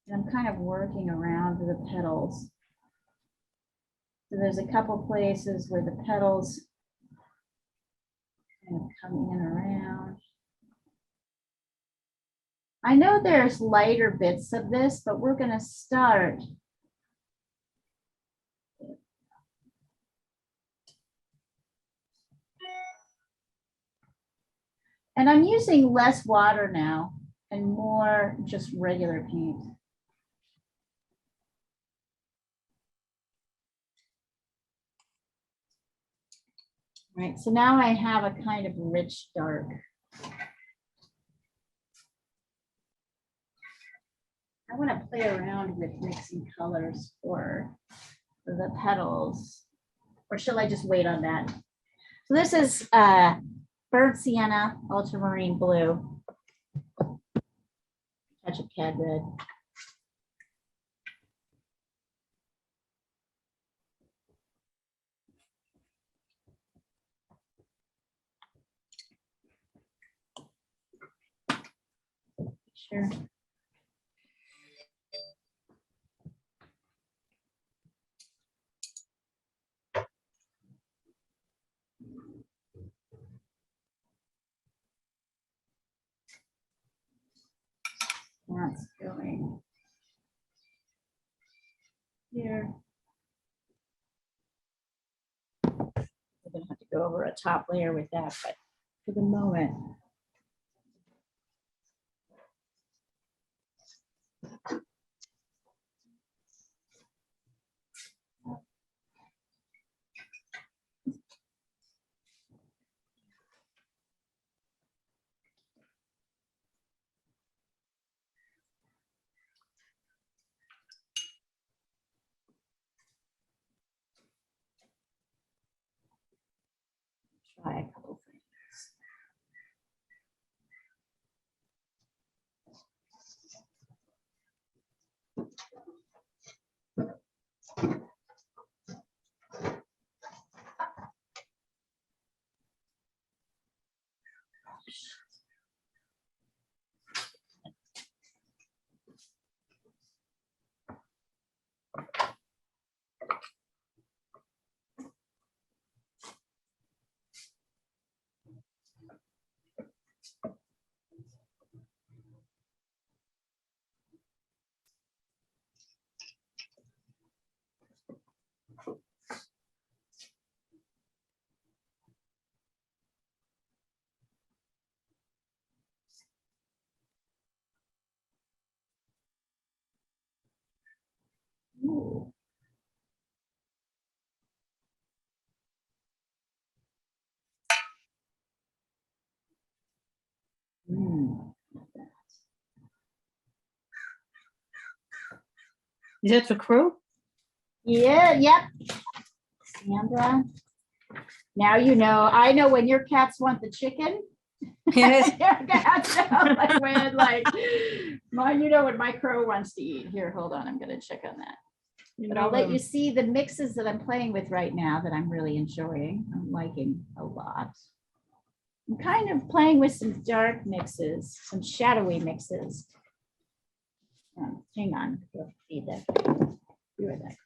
And I'm kind of working around the petals. So there's a couple places where the petals kind of come in around. I know there's lighter bits of this, but we're going to start. And I'm using less water now and more just regular paint. Right, so now I have a kind of rich dark. I want to play around with mixing colors for the petals, or shall I just wait on that? So this is burnt sienna, ultramarine blue, touch of cad red. Sure. That's going here. We're gonna have to go over a top layer with that, but for the moment. Try a couple things. Ooh. Is that the crow? Yeah, yep. Sandra. Now you know. I know when your cats want the chicken. Yes. Your cats know, you know what my crow wants to eat. Here, hold on. I'm going to check on that. But I'll let you see the mixes that I'm playing with right now that I'm really enjoying. I'm liking a lot. I'm kind of playing with some dark mixes, some shadowy mixes. Hang on, we'll feed that. Be right back.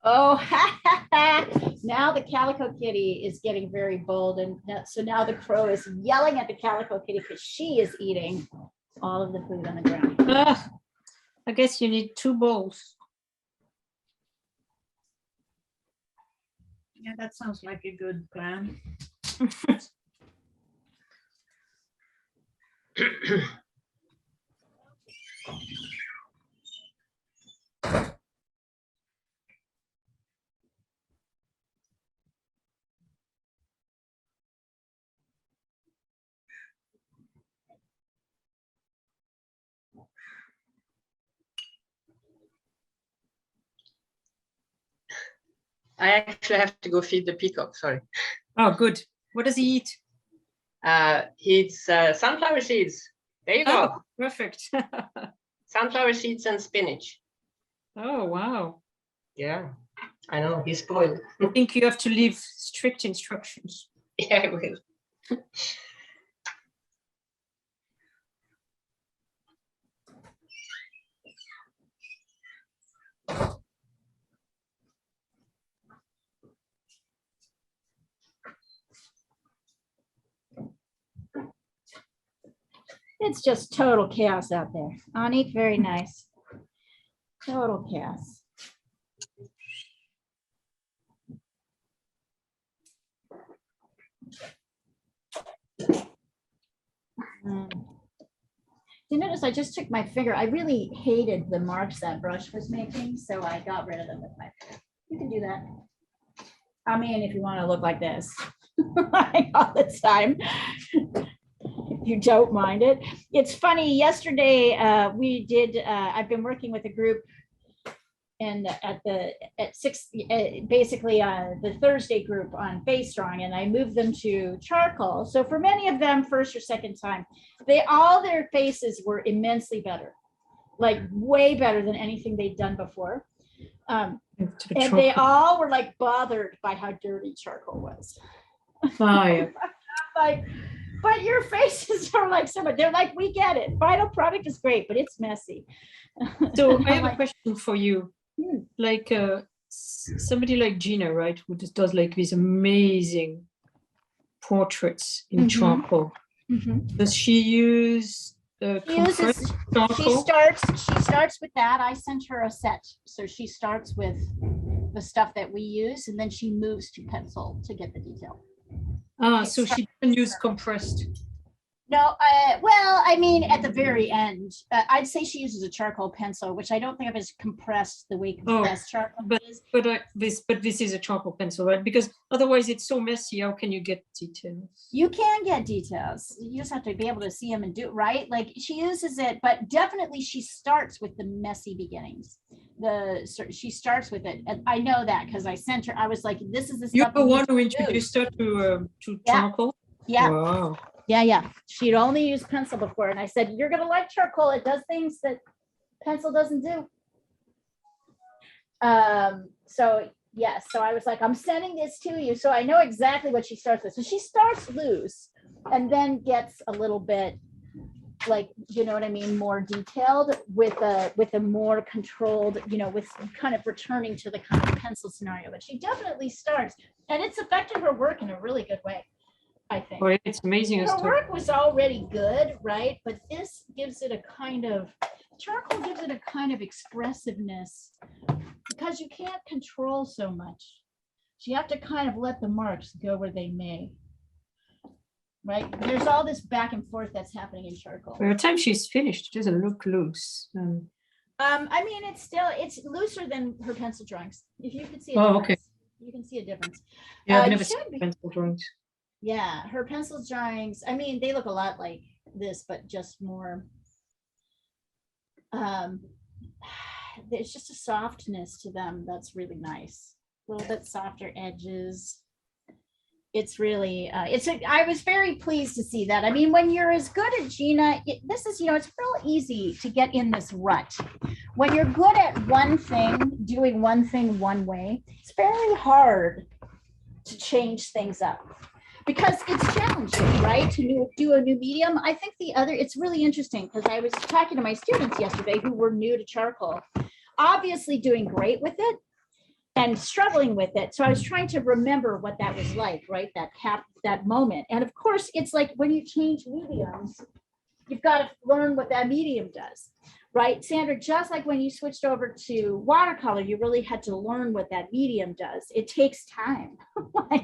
Oh, now the Calico Kitty is getting very bold. And so now the crow is yelling at the Calico Kitty because she is eating all of the food on the ground. I guess you need 2 bowls. Yeah, that sounds like a good plan. I actually have to go feed the peacock, sorry. Oh, good. What does he eat? He eats sunflower seeds. There you go. Oh, perfect. Sunflower seeds and spinach. Oh, wow. Yeah, I know, he's spoiled. I think you have to leave strict instructions. Yeah, I will. It's just total chaos out there. Anik, very nice. Total chaos. You notice I just took my finger. I really hated the marks that brush was making, so I got rid of them with my finger. You can do that. I mean, if you want to look like this all the time, if you don't mind it. It's funny, yesterday I've been working with a group and at 6, basically the Thursday group on Face Strong, and I moved them to charcoal. So for many of them, first or second time, all their faces were immensely better, like way better than anything they'd done before. And they all were like bothered by how dirty charcoal was. Oh, yeah. Like, but your faces are like they're like, we get it. Final product is great, but it's messy. So I have a question for you. Like somebody like Gina, right, who just does like these amazing portraits in charcoal. Does she use compressed charcoal? She starts with that. I sent her a set, so she starts with the stuff that we use, and then she moves to pencil to get the detail. So she doesn't use compressed. No, well, I mean, at the very end, I'd say she uses a charcoal pencil, which I don't think of as compressed the way compressed charcoal is. But this is a charcoal pencil, right? Because otherwise it's so messy. How can you get details? You can get details. You just have to be able to see them and do it right. Like she uses it, but definitely she starts with the messy beginnings. She starts with it, and I know that because I sent her. I was like, "This is the stuff." You're the one who introduced her to charcoal. Yeah. Wow. Yeah. She'd only used pencil before. And I said, you're going to like charcoal. It does things that pencil doesn't do. So I was like, I'm sending this to you. So I know exactly what she starts with. So she starts loose and then gets a little bit like, you know what I mean, more detailed with a more controlled, with kind of returning to the kind of pencil scenario. But she definitely starts, and it's affected her work in a really good way. I think. Oh, it's amazing. Her work was already good, right? But this gives it a kind of, charcoal gives it a kind of expressiveness because you can't control so much. So you have to kind of let the marks go where they may. Right? There's all this back and forth that's happening in charcoal. By the time she's finished, it doesn't look loose. I mean, it's looser than her pencil drawings. If you can see a Oh, difference, okay. you can see a difference. Yeah, I've you never should seen be- pencil drawings. Yeah, her pencil drawings, I mean, they look a lot like this, but just more. There's just a softness to them that's really nice. A little bit softer edges. It's really, I was very pleased to see that. I mean, when you're as good as Gina, this is, it's real easy to get in this rut. When you're good at one thing, doing one thing one way, it's very hard to change things up because it's challenging, right? To do a new medium. I think it's really interesting because I was talking to my students yesterday who were new to charcoal, obviously doing great with it and struggling with it. So I was trying to remember what that was like, right? That moment. And of course, it's like when you change mediums, you've got to learn what that medium does, right? Sandra, just like when you switched over to watercolor, you really had to learn what that medium does. It takes time.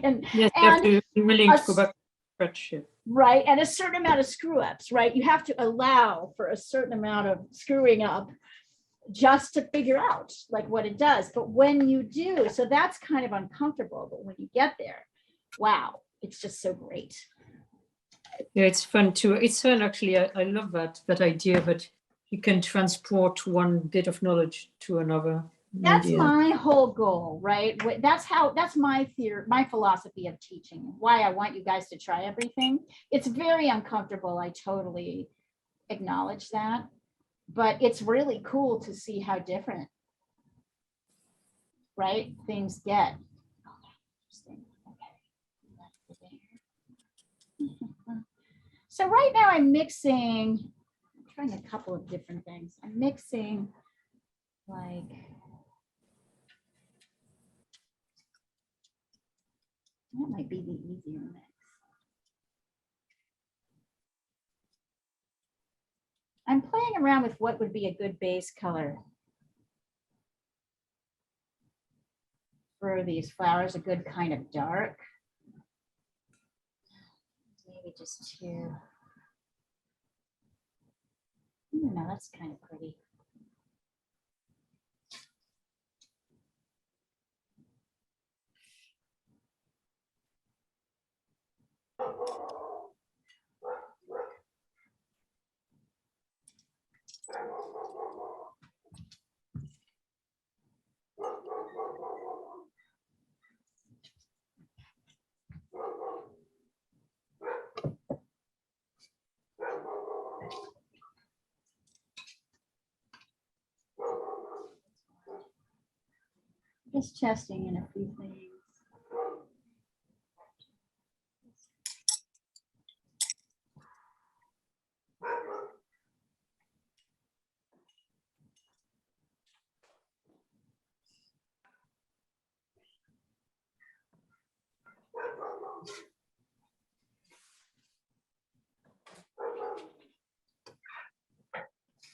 and, Yes, you have to be willing to go back to scratch it. Right, and a certain amount of screw ups, right? You have to allow for a certain amount of screwing up just to figure out like what it does. But when you do, so that's kind of uncomfortable, but when you get there, wow, it's just so great. Yeah, it's fun too. It's fun actually. I love that idea that you can transport one bit of knowledge to another. That's my whole goal, right? That's my theory, my philosophy of teaching, why I want you guys to try everything. It's very uncomfortable. I totally acknowledge that. But it's really cool to see how different, right, things get. So right now I'm trying a couple of different things. I'm mixing like, that might be the easier mix. I'm playing around with what would be a good base color for these flowers, a good kind of dark. Maybe just two. No, that's kind of pretty. Just testing in a few things.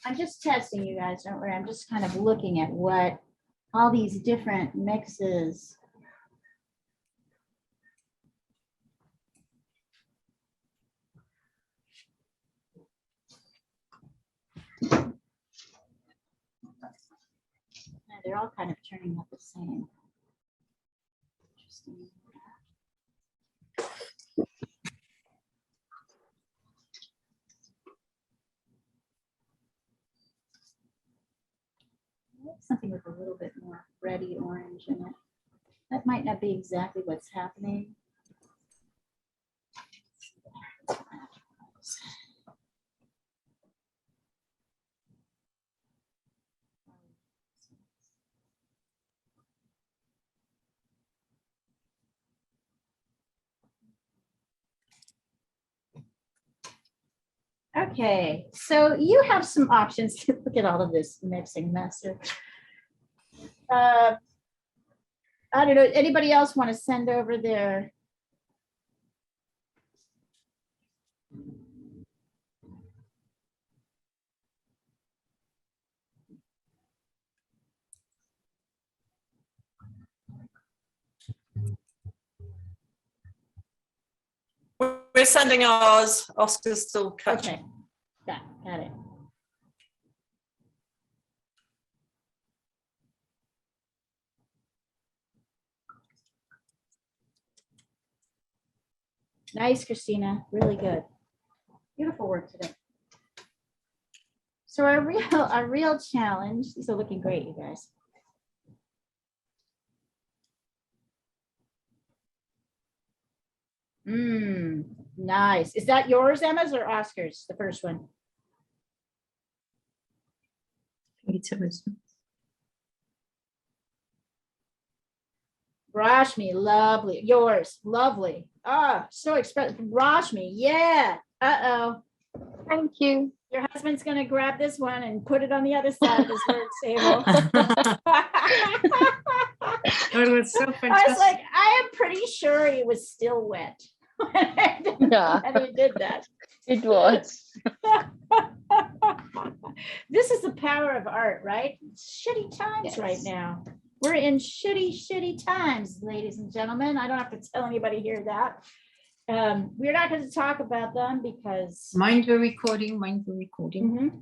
I'm just testing, you guys, don't worry. I'm just kind of looking at what all these different mixes. They're all kind of turning out the same. Interesting. Something with a little bit more reddy orange in it. That might not be exactly what's happening. Okay, so you have some options to look at all of this mixing mess. I don't know, anybody else want to send over their sending ours. Oscar's still catching. Okay, got it. Nice, Christina, really good. Beautiful work today. So our real challenge, these are looking great, you guys. Nice. Is that yours, Emma's, or Oscar's, the first one? It's Emma's. Rashmi, lovely. Yours, lovely. Ah, so expressive. Rashmi, yeah. Uh-oh. Thank you. Your husband's gonna grab this one and put it on the other side of his work table. That was so I fantastic. was like, I am pretty sure he was still wet. Yeah. And he did that. It was. This is the power of art, right? It's shitty times Yes. right now. We're in shitty times, ladies and gentlemen. I don't have to tell anybody here that. We're not going to talk about them because Mind the recording, mind the recording. Mhm.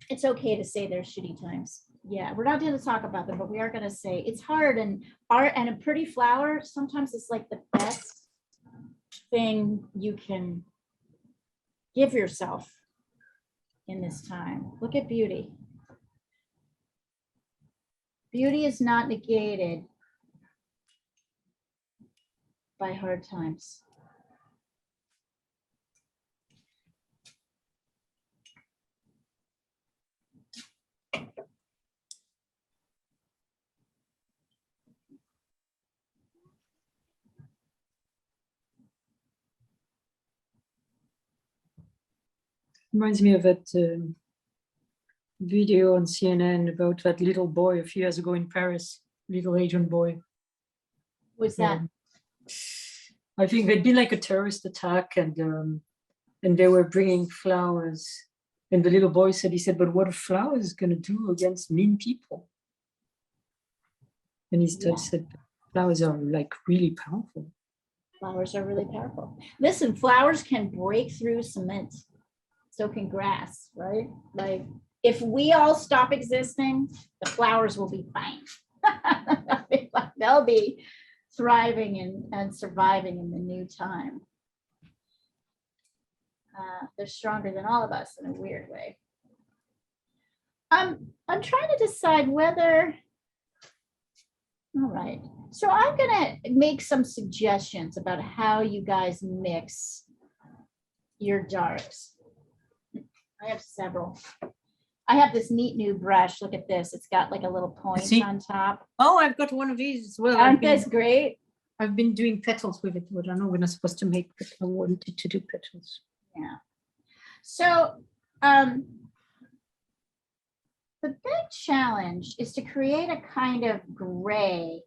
It's okay to say they're shitty times. Yeah, we're not going to talk about them, but we are going to say it's hard, and art and a pretty flower, sometimes it's like the best thing you can give yourself in this time. Look at beauty. Beauty is not negated by hard times. Reminds me of that video on CNN about that little boy a few years ago in Paris, little Asian boy. Was that? I think there'd been like a terrorist attack, and they were bringing flowers, and the little boy said, he said, "But what are flowers going to do against mean people?" And his dad Yeah. said, "Flowers are like really powerful." Flowers are really powerful. Listen, flowers can break through cement. So can grass, right? Like if we all stop existing, the flowers will be fine. They'll be thriving and surviving in the new time. They're stronger than all of us in a weird way. I'm trying to decide whether, all right. So I'm gonna make some suggestions about how you guys mix your darks. I have several. I have this neat new brush. Look at this. It's got like a little point See? on top. Oh, I've got one of these as well. Aren't those great? I've been doing petals with it, but I know we're not supposed to make, but I wanted to do petals. Yeah. So the big challenge is to create a kind of gray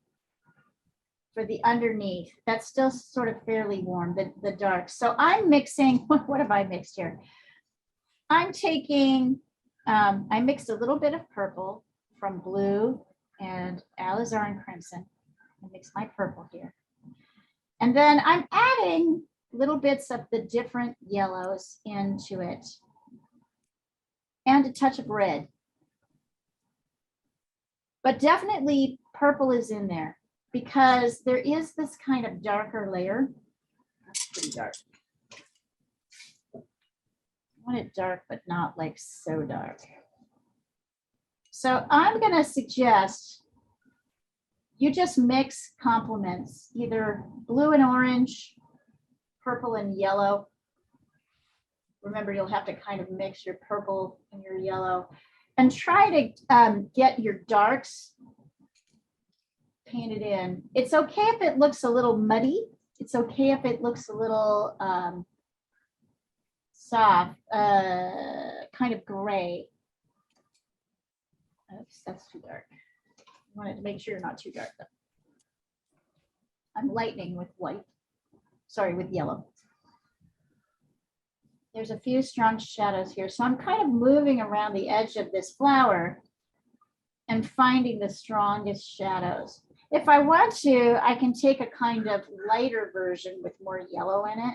for the underneath. That's still sort of fairly warm, the dark. So I'm mixing, what have I mixed here? I'm taking, I mixed a little bit of purple from blue and alizarin crimson. I mixed my purple here. And then I'm adding little bits of the different yellows into it and a touch of red. But definitely purple is in there because there is this kind of darker layer. That's pretty dark. I want it dark, but not like so dark. So I'm going to suggest you just mix complements, either blue and orange, purple and yellow. Remember, you'll have to kind of mix your purple and your yellow and try to get your darks painted in. It's okay if it looks a little muddy. It's okay if it looks a little soft, kind of gray. Oops, that's too dark. I wanted to make sure you're not too dark though. I'm lightening with white, sorry, with yellow. There's a few strong shadows here. So I'm kind of moving around the edge of this flower and finding the strongest shadows. If I want to, I can take a kind of lighter version with more yellow in it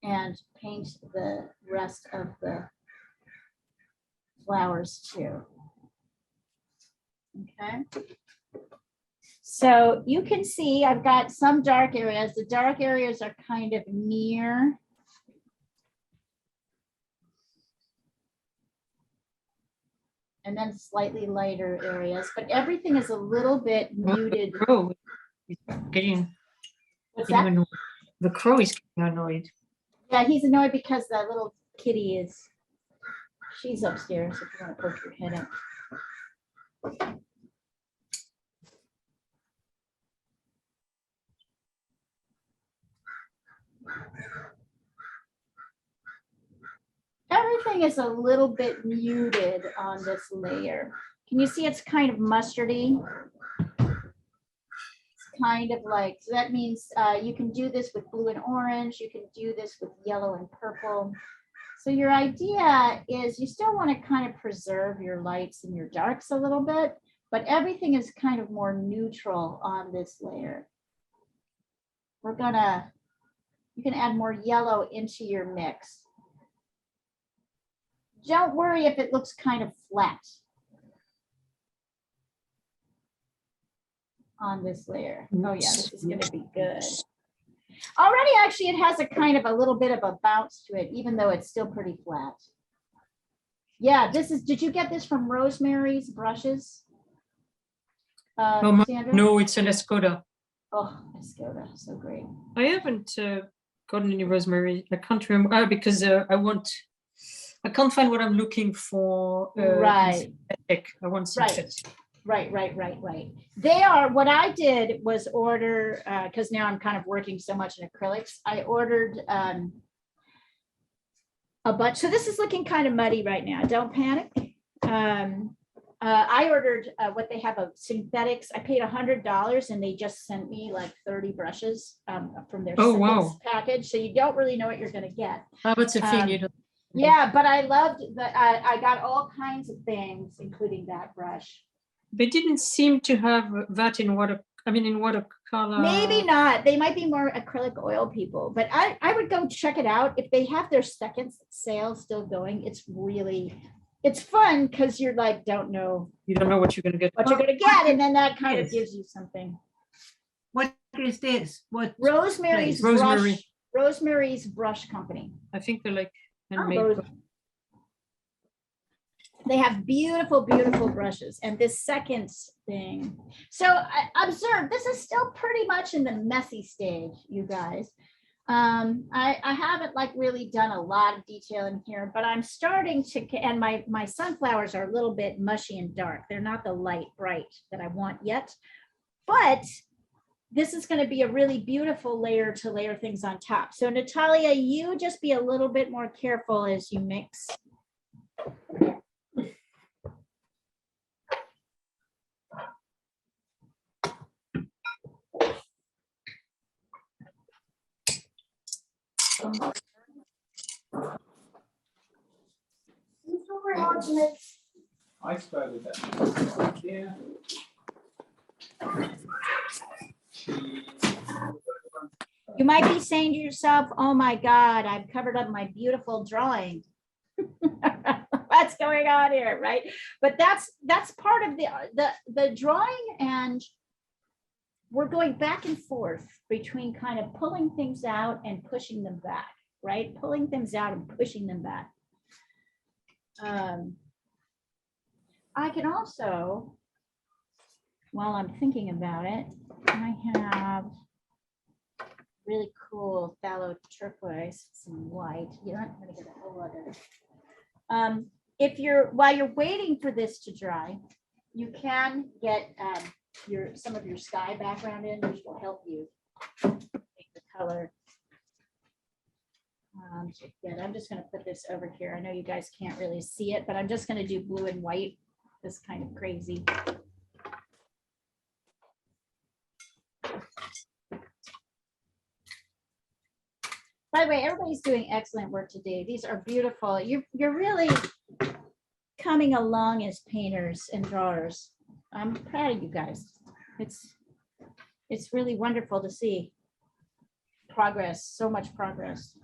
and paint the rest of the flowers too. Okay. So you can see I've got some dark areas. The dark areas are kind of near. And then slightly lighter areas, but everything is a little bit muted. The crow is getting What's getting that? annoyed. The crow is getting annoyed. Yeah, he's annoyed because the little kitty is, she's upstairs if you want to poke your head up. Everything is a little bit muted on this layer. Can you see it's kind of mustardy? It's kind of like, so that means you can do this with blue and orange. You can do this with yellow and purple. So your idea is you still want to kind of preserve your lights and your darks a little bit, but everything is kind of more neutral on this layer. We're gonna, you can add more yellow into your mix. Don't worry if it looks kind of flat on this layer. Oh yeah, this is gonna be good. Already, actually, it has a kind of a little bit of a bounce to it, even though it's still pretty flat. Yeah, this is, did you get this from Rosemary's Brushes? Sandra? No, it's an Escoda. Oh, Escoda, so great. I haven't gotten any rosemary. I can't remember because I can't find what I'm looking for. Right. Synthetic. I want synthetic. Right. They are, what I did was order, because now I'm kind of working so much in acrylics, I ordered a bunch. So this is looking kind of muddy right now. Don't panic. I ordered what they have of synthetics. I paid $100 and they just sent me like 30 brushes from their synthetics package. So you don't really know what you're going to get. Oh, that's a thing you don't. Yeah, but I loved that. I got all kinds of things, including that brush. They didn't seem to have that in watercolor. Maybe not. They might be more acrylic oil people, but I would go check it out. If they have their second sale still going, it's fun because you're like, you don't know what you're going to get. And then that kind of gives you something. What is this? What? Rosemary's Rosemary. Rosemary's Brush Company. I think they're like handmade. They have beautiful, beautiful brushes. And this second thing. So observe, this is still pretty much in the messy stage, you guys. I haven't like really done a lot of detail in here, but I'm starting to, and my sunflowers are a little bit mushy and dark. They're not the light bright that I want yet, but this is going to be a really beautiful layer to layer things on top. So Natalia, you just be a little bit more careful as you mix. I started that. Yeah. You might be saying to yourself, oh my God, I've covered up my beautiful drawing. What's going on here, right? But that's part of the drawing, and we're going back and forth between kind of pulling things out and pushing them back, right? Pulling things out and pushing them back. I can also, while I'm thinking about it, I have really cool phthalo turquoise, some white. You're not going to get a whole lot of it. While you're waiting for this to dry, you can get some of your sky background in, which will help you make the color. Good. I'm just going to put this over here. I know you guys can't really see it, but I'm just going to do blue and white. This kind of crazy. By the way, everybody's doing excellent work today. These are beautiful. You're really coming along as painters and drawers. I'm proud of you guys. It's really wonderful to see progress, so much progress.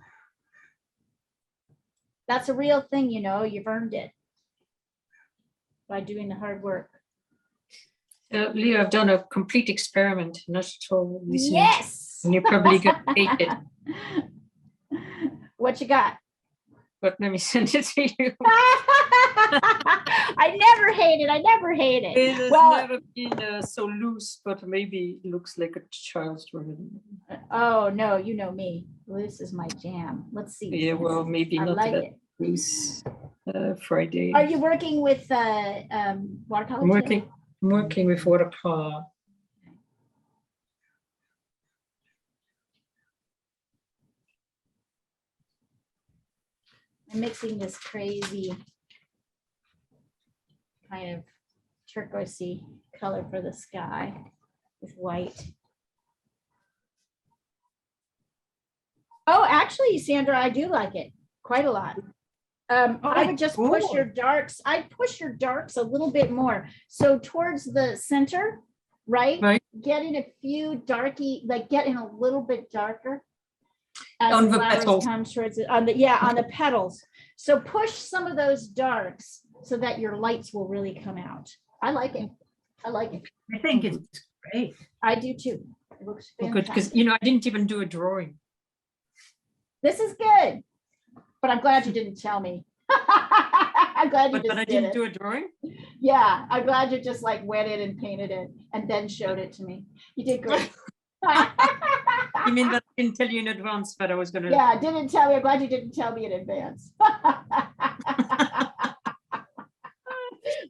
That's a real thing, you know, you've earned it by doing the hard work. Leo, I've done a complete experiment, not at all listening. Yes. And you're probably gonna hate it, What you got? but let me send it to you. I never hate it. I never hate it. It has Well, never been so loose, but maybe it looks like a child's drawing. oh no, you know me. This is my jam. Let's see. Yeah, well, maybe I not like that it. loose. Friday. Are you working with watercolor? too? I'm working with watercolor. I'm mixing this crazy kind of turquoisey color for the sky with white. Oh, actually, Sandra, I do like it quite a lot. I would just push your darks. I'd push your darks a little bit more. So towards the center, right? Right. Get in a few darky, like get in a little bit darker. As On the the flowers petals. come towards it, on the petals. So push some of those darks so that your lights will really come out. I like it. I like it. I think it's great. I do too. It looks Oh, good, because fantastic. I didn't even do a drawing. This is good, but I'm glad you didn't tell me. I'm glad you But just I did didn't it. do a drawing. Yeah, I'm glad you just like went in and painted it and then showed it to me. You did great. You mean that I didn't tell you in advance that I was gonna? Yeah, didn't tell me. I'm glad you didn't tell me in advance.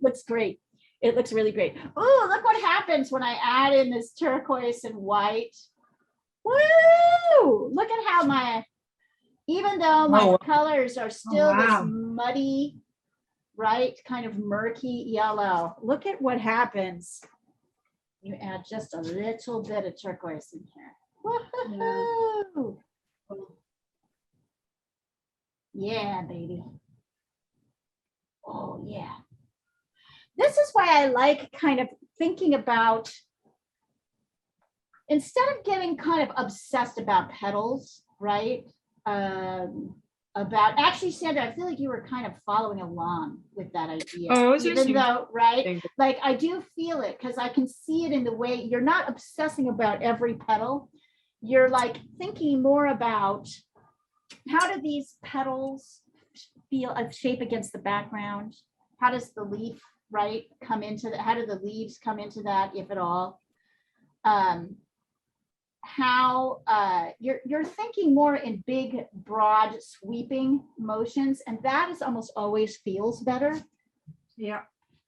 Looks great. It looks really great. Oh, look what happens when I add in this turquoise and white. Woo! Look at how even though my Oh, wow. colors are still this wow. muddy, right, kind of murky yellow. Look at what happens. You add just a little bit of turquoise in here. Woohoo! Yeah, baby. Oh, yeah. This is why I like kind of thinking about, instead of getting kind of obsessed about petals, right? Actually, Sandra, I feel like you were kind of following along with that idea. Oh, I was even listening. though, right? Thank you. Like I do feel it because I can see it in the way you're not obsessing about every petal. You're like thinking more about how do these petals feel of shape against the background? How does the leaf, right, come into that? How do the leaves come into that, if at all? How you're thinking more in big, broad, sweeping motions, and that is almost always feels better. Yeah.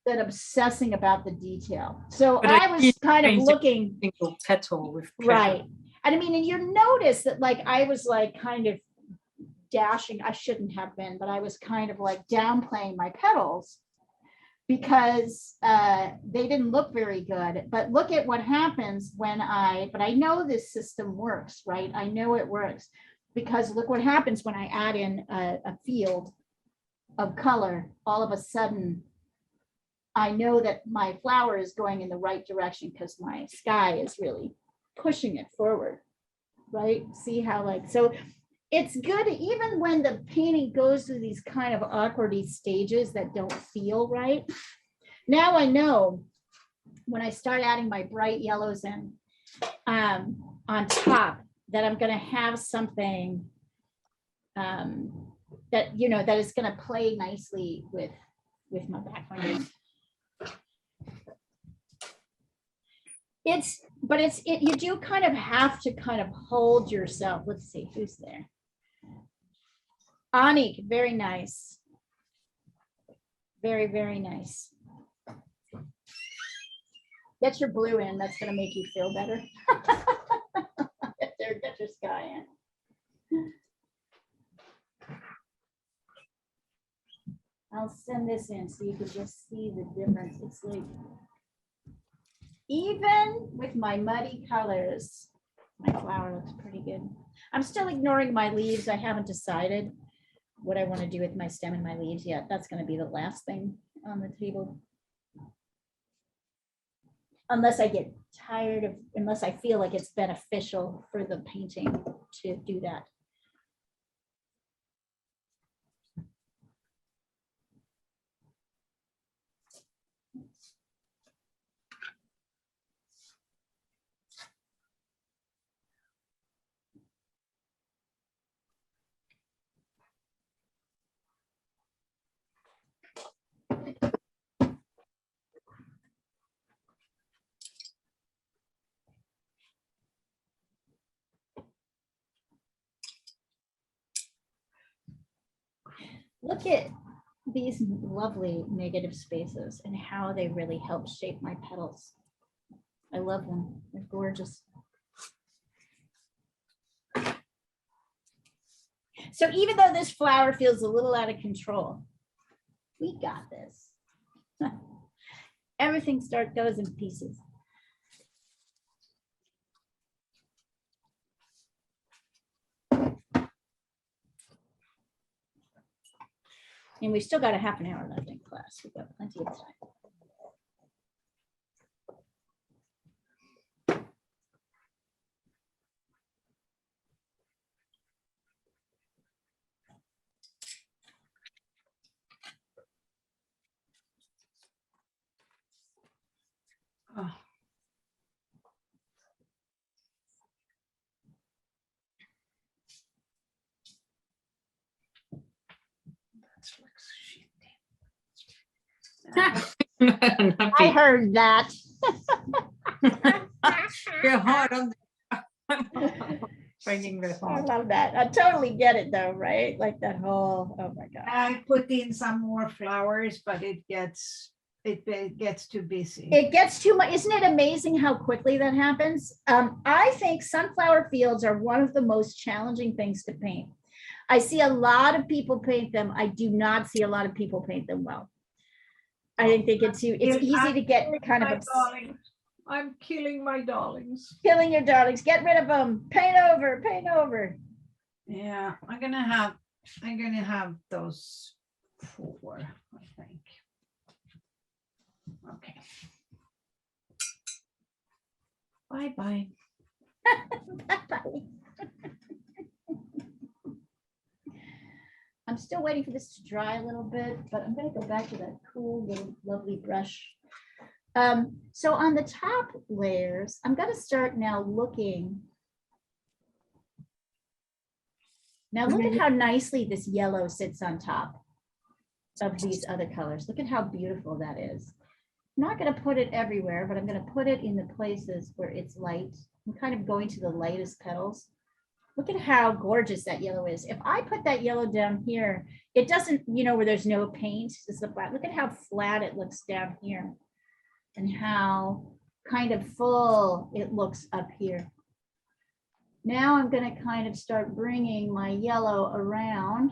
Than obsessing about the detail. So But I was keep kind of painting looking single petal with right. pleasure. And I mean, and you notice that like I was like kind of dashing, I shouldn't have been, but I was kind of like downplaying my petals because they didn't look very good. But look at what happens when but I know this system works, right? I know it works because look what happens when I add in a field of color. All of a sudden, I know that my flower is going in the right direction because my sky is really pushing it forward, right? See how like, so it's good even when the painting goes through these kind of awkwardy stages that don't feel right. Now I know when I start adding my bright yellows in on top that I'm gonna have something that, you know, that is gonna play nicely with my background. You do kind of have to kind of hold yourself. Let's see who's there. Anik, very nice. Very, very nice. Get your blue in. That's going to make you feel better. Get your sky in. I'll send this in so you can just see the difference. It's like, even with my muddy colors, my flower looks pretty good. I'm still ignoring my leaves. I haven't decided what I want to do with my stem and my leaves yet. That's going to be the last thing on the table. Unless I get tired of, unless I feel like it's beneficial for the painting to do that. Look at these lovely negative spaces and how they really help shape my petals. I love them. They're gorgeous. So even though this flower feels a little out of control, we got this. Everything goes in pieces. And we still got a half an hour left in class. We've got plenty of time. Oh. I heard that. You're hard on finding the I hard. love that. I totally get it though, right? Like that whole, oh my God. I put in some more flowers, but it gets too busy. It gets too much. Isn't it amazing how quickly that happens? I think sunflower fields are one of the most challenging things to paint. I see a lot of people paint them. I do not see a lot of people paint them well. I think they get too, it's easy to get kind of I'm killing my darlings. killing your darlings. Get rid of them. Paint over, paint over. Yeah, I'm gonna have those 4, I think. Okay. Bye-bye. Bye-bye. I'm still waiting for this to dry a little bit, but I'm going to go back to that cool little lovely brush. So on the top layers, I'm going to start now looking. Now look at how nicely this yellow sits on top of these other colors. Look at how beautiful that is. I'm not going to put it everywhere, but I'm going to put it in the places where it's light. I'm kind of going to the lightest petals. Look at how gorgeous that yellow is. If I put that yellow down here, it doesn't, you know, where there's no paint, it's the flat. Look at how flat it looks down here and how kind of full it looks up here. Now I'm going to kind of start bringing my yellow around.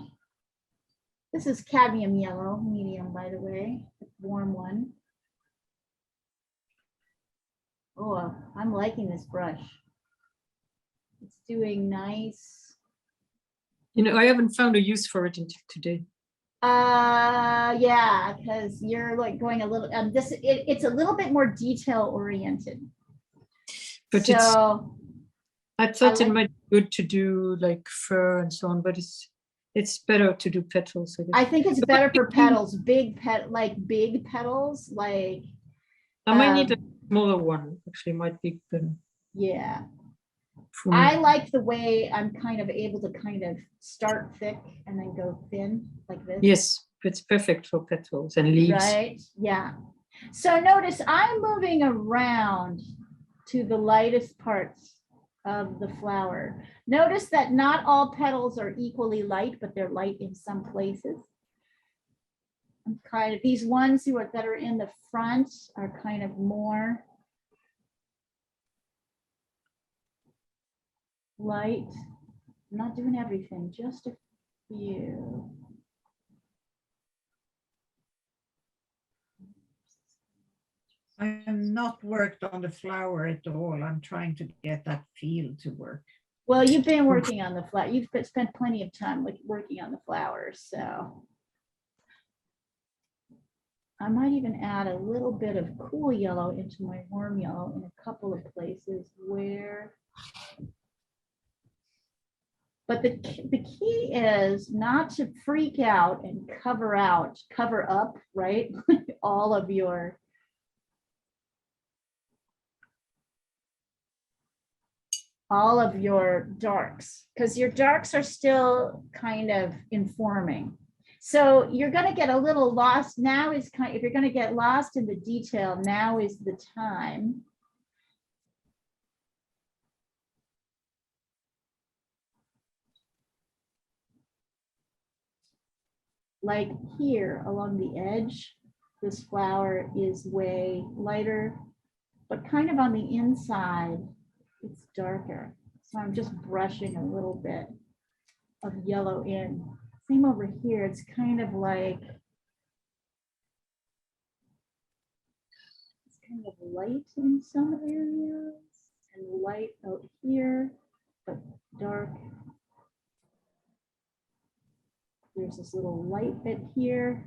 This is cadmium yellow, medium, by the way, warm one. Oh, I'm liking this brush. It's doing nice. You know, I haven't found a use for it until today. Yeah, because you're like going a little, it's a little bit more detail oriented. But so I thought it might be good to do like fur and so on, but it's better to do petals. I think it's better for petals, big petals, like. I might need a smaller one, actually, might be better. Yeah. I like the way I'm kind of able to kind of start thick and then go thin like this. Yes, it's perfect for petals and leaves. Right, yeah. So notice I'm moving around to the lightest parts of the flower. Notice that not all petals are equally light, but they're light in some places. I'm kind of, these ones that are in the front are kind of more light. I'm not doing everything, just a few. I have not worked on the flower at all. I'm trying to get that feel to work. Well, you've been working on the flower. You've spent plenty of time working on the flowers, so. I might even add a little bit of cool yellow into my warm yellow in a couple of places where. But the key is not to freak out and cover up, right? all of your darks, because your darks are still kind of informing. So you're going to get a little lost. Now is kind of, if you're going to get lost in the detail, now is the time. like here along the edge, this flower is way lighter, but kind of on the inside, it's darker. So I'm just brushing a little bit of yellow in. Same over here, it's kind of like, it's kind of light in some areas and light out here, but dark. There's this little light bit here.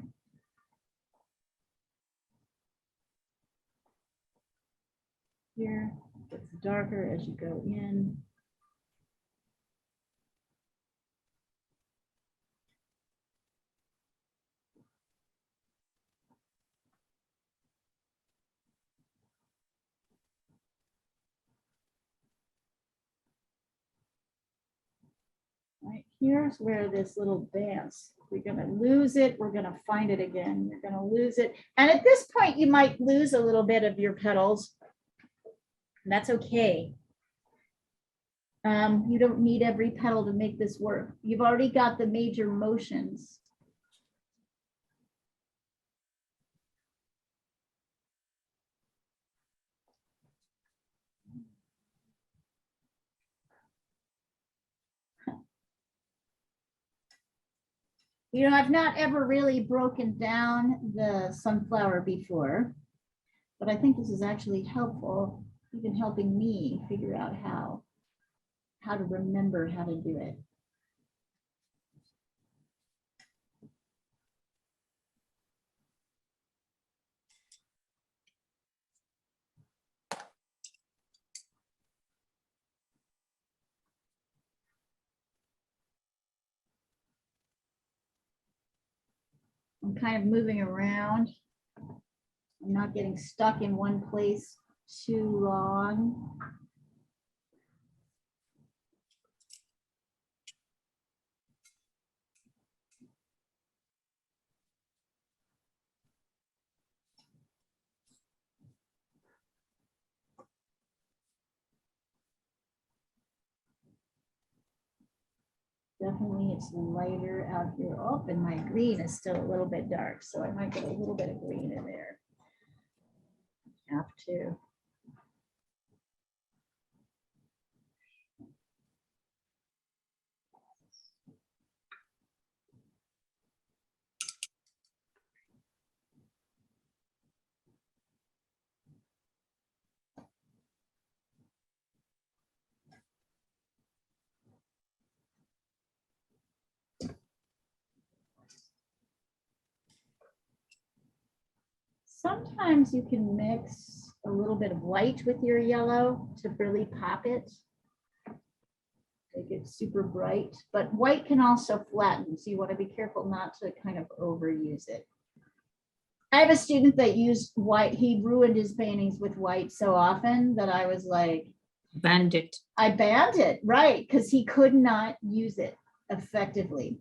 Here, it's darker as you go in. Right, here's where this little dance, we're gonna lose it, we're gonna find it again, you're gonna lose it. And at this point, you might lose a little bit of your petals. And that's okay. You don't need every petal to make this work. You've already got the major motions. You know, I've not ever really broken down the sunflower before, but I think this is actually helpful, even helping me figure out how to remember how to do it. I'm kind of moving around. I'm not getting stuck in one place too long. Definitely it's lighter out here. Oh, and my green is still a little bit dark, so I might get a little bit of green in there. Have to. Sometimes you can mix a little bit of white with your yellow to really pop it. Make it super bright, but white can also flatten, so you want to be careful not to kind of overuse it. I have a student that used white. He ruined his paintings with white so often that I was like, Banned it. I banned it, right, because he could not use it effectively.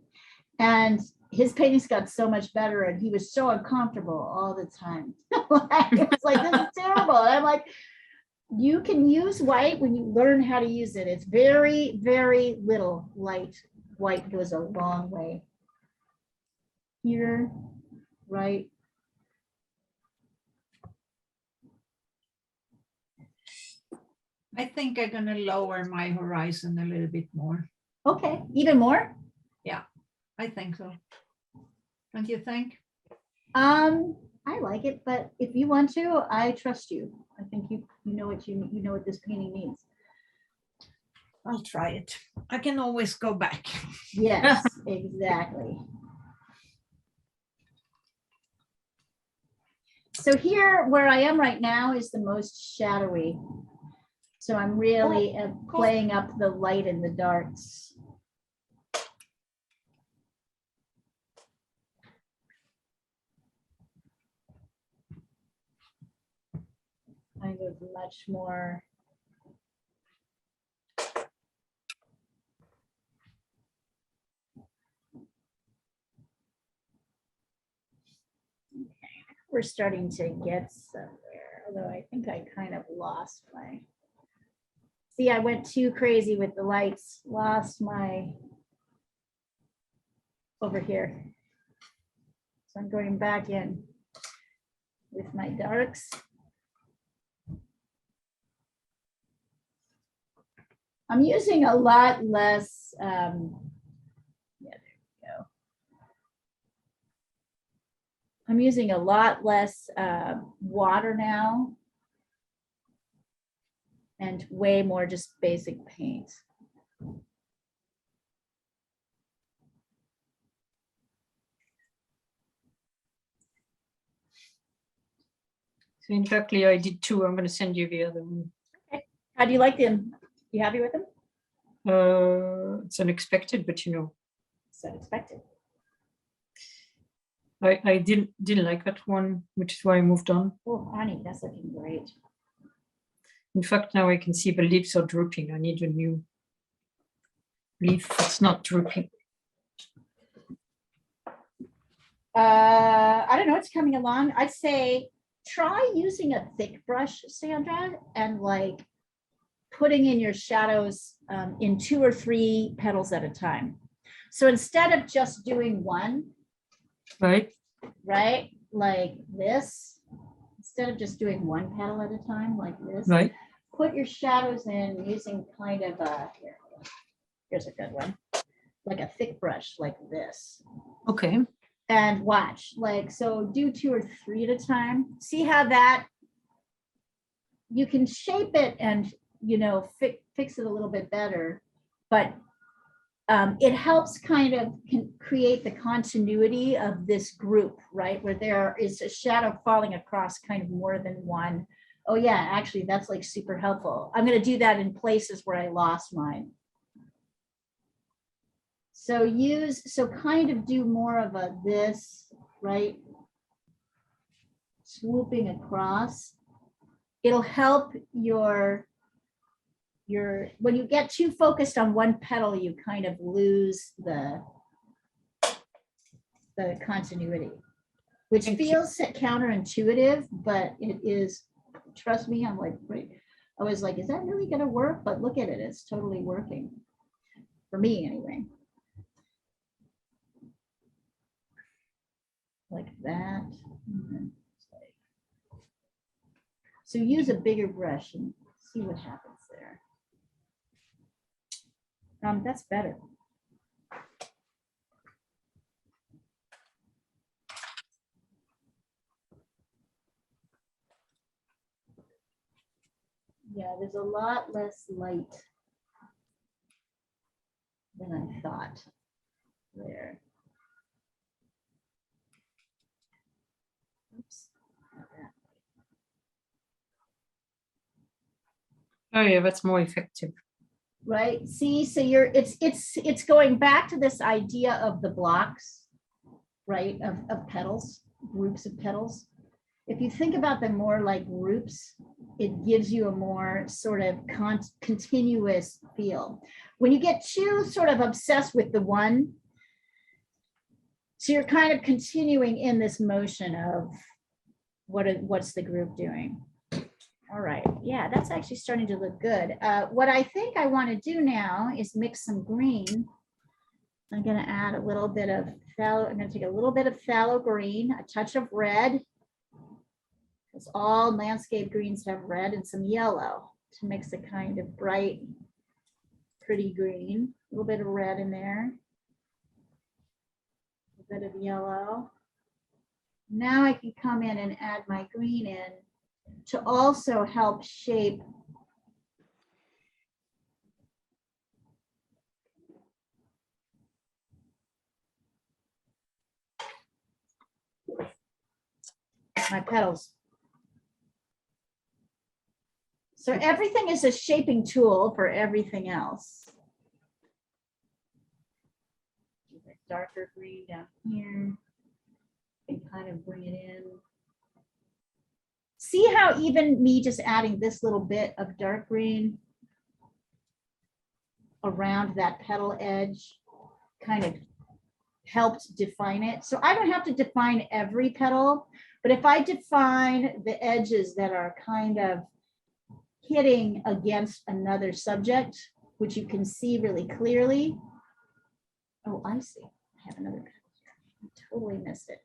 And his paintings got so much better and he was so uncomfortable all the time. It was like, this is terrible. And I'm like, you can use white when you learn how to use it. It's very, very little light. White goes a long way. Here, right. I think I'm gonna lower my horizon a little bit more. Okay, even more? Yeah, I think so. Don't you think? I like it, but if you want to, I trust you. I think you know what you know what this painting needs. I'll try it. I can always go back. Yes, exactly. So here, where I am right now is the most shadowy. So I'm really playing up the light and the darks. Kind of much more. Okay, we're starting to get somewhere, although I think I kind of lost my. See, I went too crazy with the lights, lost my over here. So I'm going back in with my darks. I'm using a lot less, yeah, there we go. I'm using a lot less water now and way more just basic paint. So in fact, Leah, I did two. I'm going to send you the other one. Okay. How do you like them? You happy with them? It's unexpected, but you know. It's unexpected. I didn't like that one, which is why I moved on. Oh, honey, that's looking great. In fact, now I can see the leaves are drooping. I need a new leaf that's not drooping. I don't know, it's coming along. I'd say try using a thick brush, Sandra, and like putting in your shadows in 2 or 3 petals at a time. So instead of just doing one, Right. Like this, instead of just doing one petal at a time like this, Right. put your shadows in using kind of a, here's a good one, like a thick brush like this. Okay. And watch, like, so do 2 or 3 at a time. See how that, you can shape it and, you know, fix it a little bit better, but it helps kind of create the continuity of this group, right? Where there is a shadow falling across kind of more than one. Oh yeah, actually that's like super helpful. I'm gonna do that in places where I lost mine. So kind of do more of a this, right? Swooping across. It'll help your, when you get too focused on one petal, you kind of lose the continuity, which feels counterintuitive, but it is, trust me, I'm like, I was like, is that really gonna work? But look at it, it's totally working. For me anyway. Like that. So use a bigger brush and see what happens there. That's better. Yeah, there's a lot less light than I thought there. Oops. Oh yeah, that's more effective. Right, see, so it's going back to this idea of the blocks, right, of petals, groups of petals. If you think about them more like groups, it gives you a more sort of continuous feel. When you get too sort of obsessed with the one, so you're kind of continuing in this motion of what's the group doing. All right, yeah, that's actually starting to look good. What I think I want to do now is mix some green. I'm going to add a little bit of phthalo. I'm going to take a little bit of phthalo green, a touch of red, because all landscape greens have red, and some yellow to mix a kind of bright, pretty green. A little bit of red in there, a bit of yellow. Now I can come in and add my green in to also help shape my petals. So everything is a shaping tool for everything else. Darker green down here and kind of bring it in. See how even me just adding this little bit of dark green around that petal edge kind of helped define it. So I don't have to define every petal, but if I define the edges that are kind of hitting against another subject, which you can see really clearly. Oh, I see. I have another petal here. I totally missed it.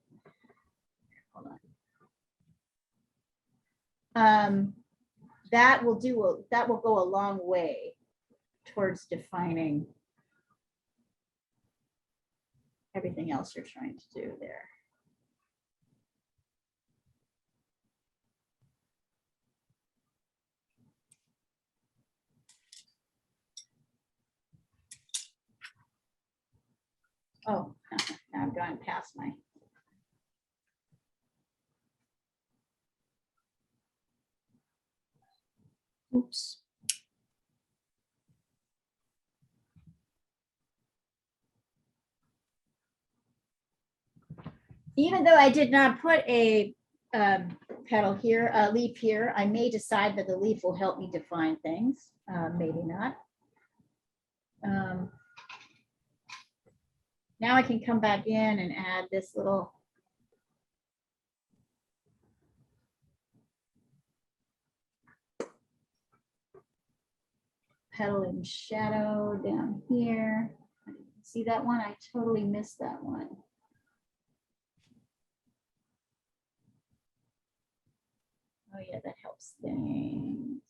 hold on. That will go a long way towards defining everything else you're trying to do there. Oh, now I'm going past my. Oops. Even though I did not put a petal here, a leaf here, I may decide that the leaf will help me define things. Maybe not. Now I can come back in and add this little petal in shadow down here. See that one? I totally missed that one. Oh yeah, that helps things.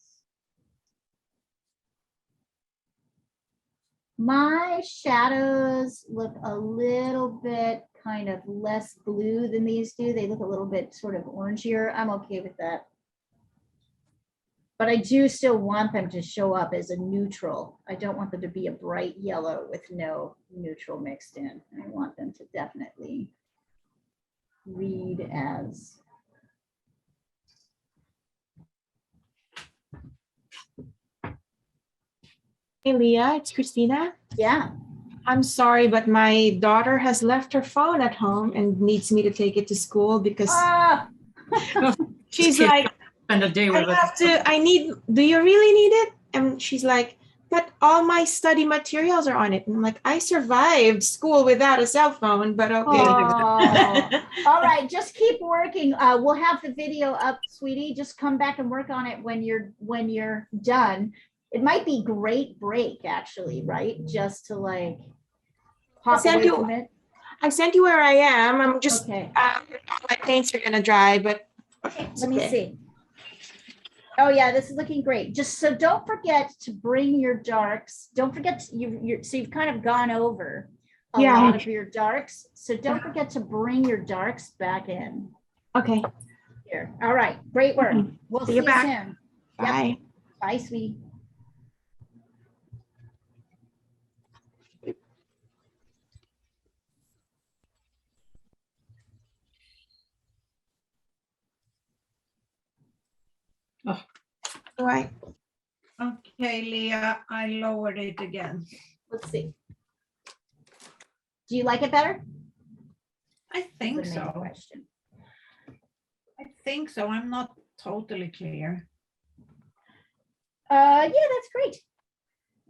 My shadows look a little bit kind of less blue than these do. They look a little bit sort of orangier. I'm okay with that. But I do still want them to show up as a neutral. I don't want them to be a bright yellow with no neutral mixed in. I want them to definitely read as. Hey, Leah, it's Christina. Yeah. I'm sorry, but my daughter has left her phone at home and needs me to take it to school because she's like, spend a day with do you really need it? And she's like, but all my study materials are on it. And I'm like, I survived school without a cell phone, but okay. Oh. All right, just keep working. We'll have the video up, sweetie. Just come back and work on it when you're done. It might be great break, actually, right? Just to like pop away from it. I sent you where I am. I'm just, okay. My paints are gonna dry, but let me see. Oh yeah, this is looking great. Just so don't forget to bring your darks. Don't forget so you've kind of gone over a lot of your darks. So don't forget to bring your darks back in. Okay. Here. All right. Great work. We'll see you back soon. Bye. Yep. Bye, sweetie. Oh. Right. Okay, Leah, I lowered it again. Let's see. Do you like it better? I think so. Question. I think so. I'm not totally clear. Yeah, that's great.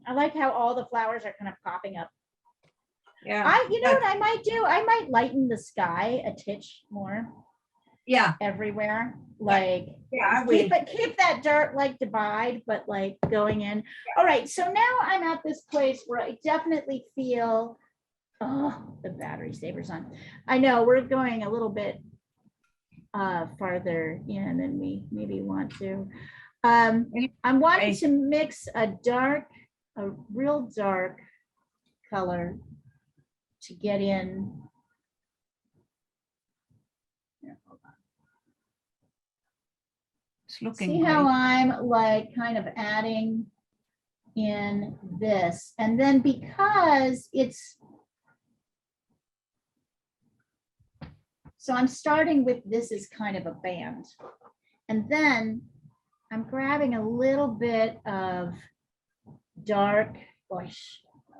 I like how all the flowers are kind of popping up. Yeah. You know what I might do? I might lighten the sky a titch more. Yeah. Everywhere. Like yeah, keep that dark like divide, but like going in. All right. So now I'm at this place where I definitely feel the battery saver's on. I know we're going a little bit farther in than we maybe want to. I'm wanting to mix a real dark color to get in. Here, hold on. It's looking See how I'm like kind of adding in this, and then because so I'm starting with this as kind of a band, and then I'm grabbing a little bit of dark, no,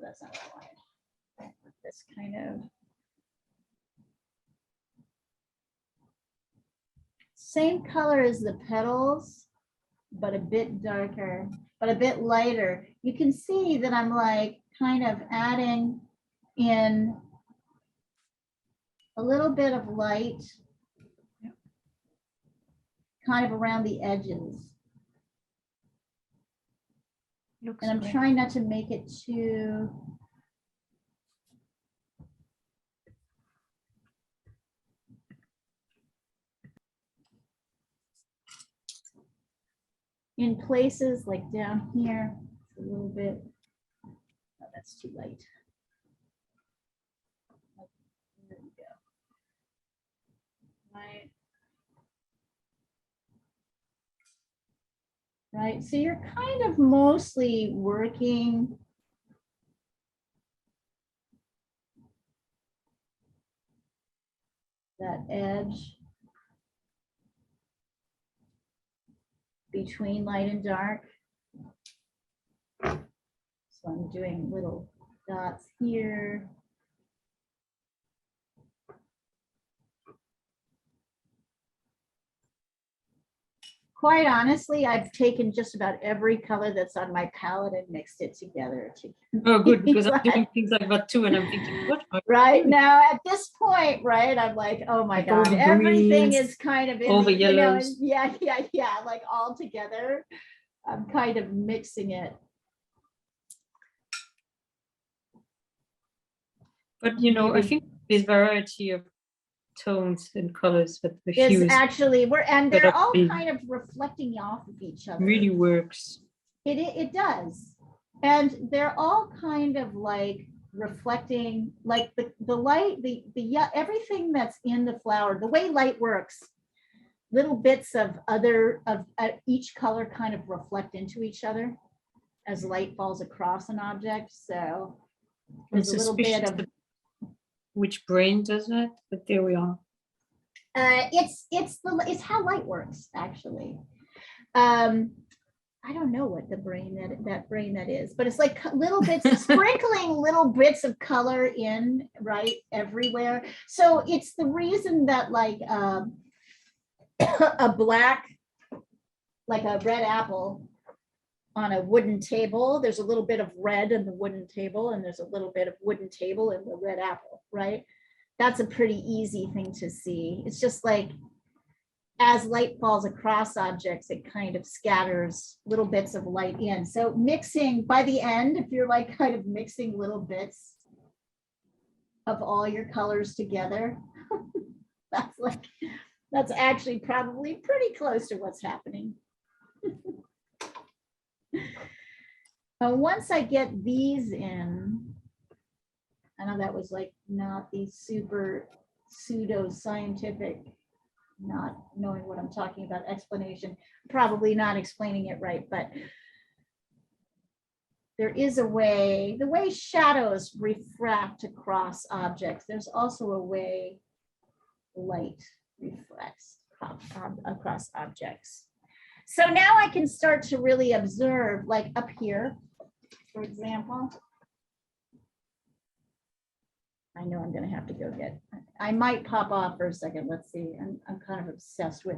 that's not what I wanted. This kind of same color as the petals, but a bit darker, but a bit lighter. You can see that I'm like kind of adding in a little bit of light kind of around the edges. And I'm trying not to make it too in places like down here, a little bit, oh, that's too light. There we go. Right. Right, so you're kind of mostly working that edge between light and dark. So I'm doing little dots here. Quite honestly, I've taken just about every color that's on my palette and mixed it together. Oh, good, because I'm doing things like that too, and I'm thinking, what? Right now, at this point, right, I'm like, oh my Like all God, the everything greens, is kind of in all the you know, yellows. yeah, like all together. I'm kind of mixing it. But you know, I think this variety of tones and colors that the Is hues actually and that they're are all big kind of reflecting off of each other. really works. It does, and they're all kind of like reflecting, like the light, yeah, everything that's in the flower, the way light works. Little bits of each color kind of reflect into each other as light falls across an object. So I'm there's a little bit suspicious of which brain does that, but there we are. it's how light works actually. I don't know what the brain that is, but it's like little bits, sprinkling little bits of color in right everywhere. So it's the reason that like a black, like a red apple on a wooden table, there's a little bit of red in the wooden table, and there's a little bit of wooden table in the red apple, right? That's a pretty easy thing to see. It's just like as light falls across objects, it kind of scatters little bits of light in. So mixing by the end, if you're like kind of mixing little bits of all your colors together, that's actually probably pretty close to what's happening. Once I get these in, I know that was like not the super pseudo scientific, not knowing what I'm talking about explanation, probably not explaining it right, but there is a way, the way shadows refract across objects, there's also a way light reflects across objects. So now I can start to really observe, like up here, for example. I know I'm going to have to go get, I might pop off for a second. Let's see. I'm kind of obsessed with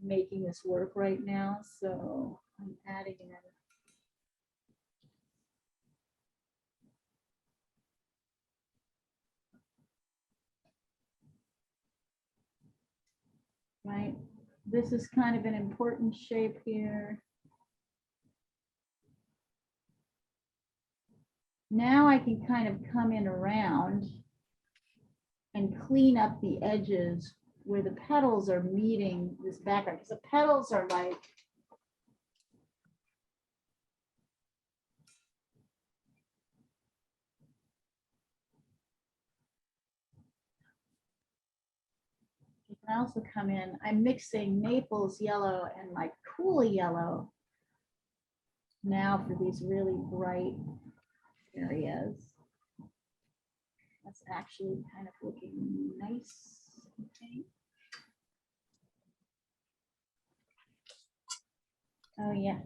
making this work right now. So I'm adding in. Right. This is kind of an important shape here. Now I can kind of come in around and clean up the edges where the petals are meeting this background, because the petals are like, you can also come in, I'm mixing Naples yellow and like cool yellow now for these really bright areas. That's actually kind of looking nice. Okay. Oh yeah.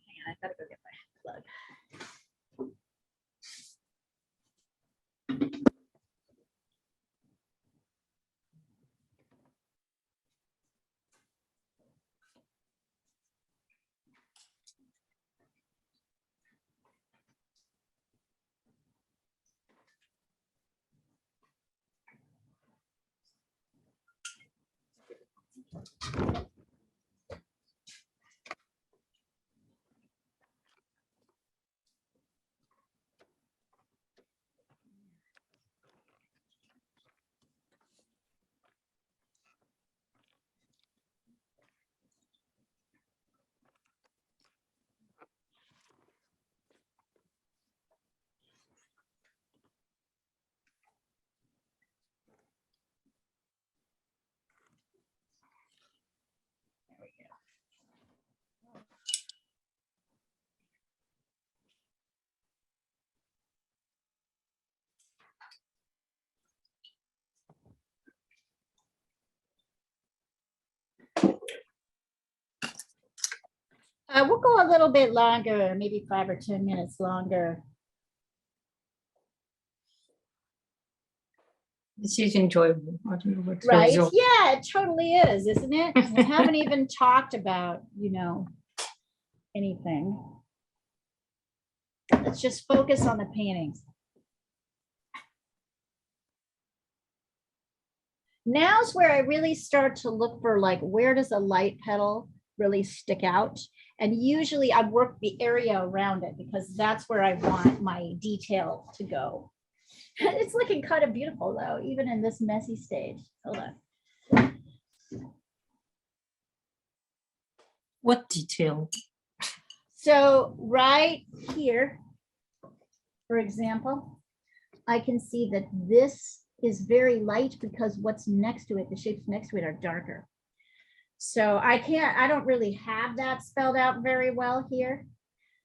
Hang on, I gotta go get my plug. We'll go a little bit longer, maybe 5 or 10 minutes longer. This is enjoyable. I don't know what the Right? result- Yeah, it totally is, isn't it? We haven't even talked about, anything. Let's just focus on the paintings. Now's where I really start to look for, like, where does a light petal really stick out? And usually I work the area around it because that's where I want my detail to go. It's looking kind of beautiful though, even in this messy stage. Hold on. What detail? So right here, for example, I can see that this is very light because what's next to it, the shapes next to it are darker. So I don't really have that spelled out very well here.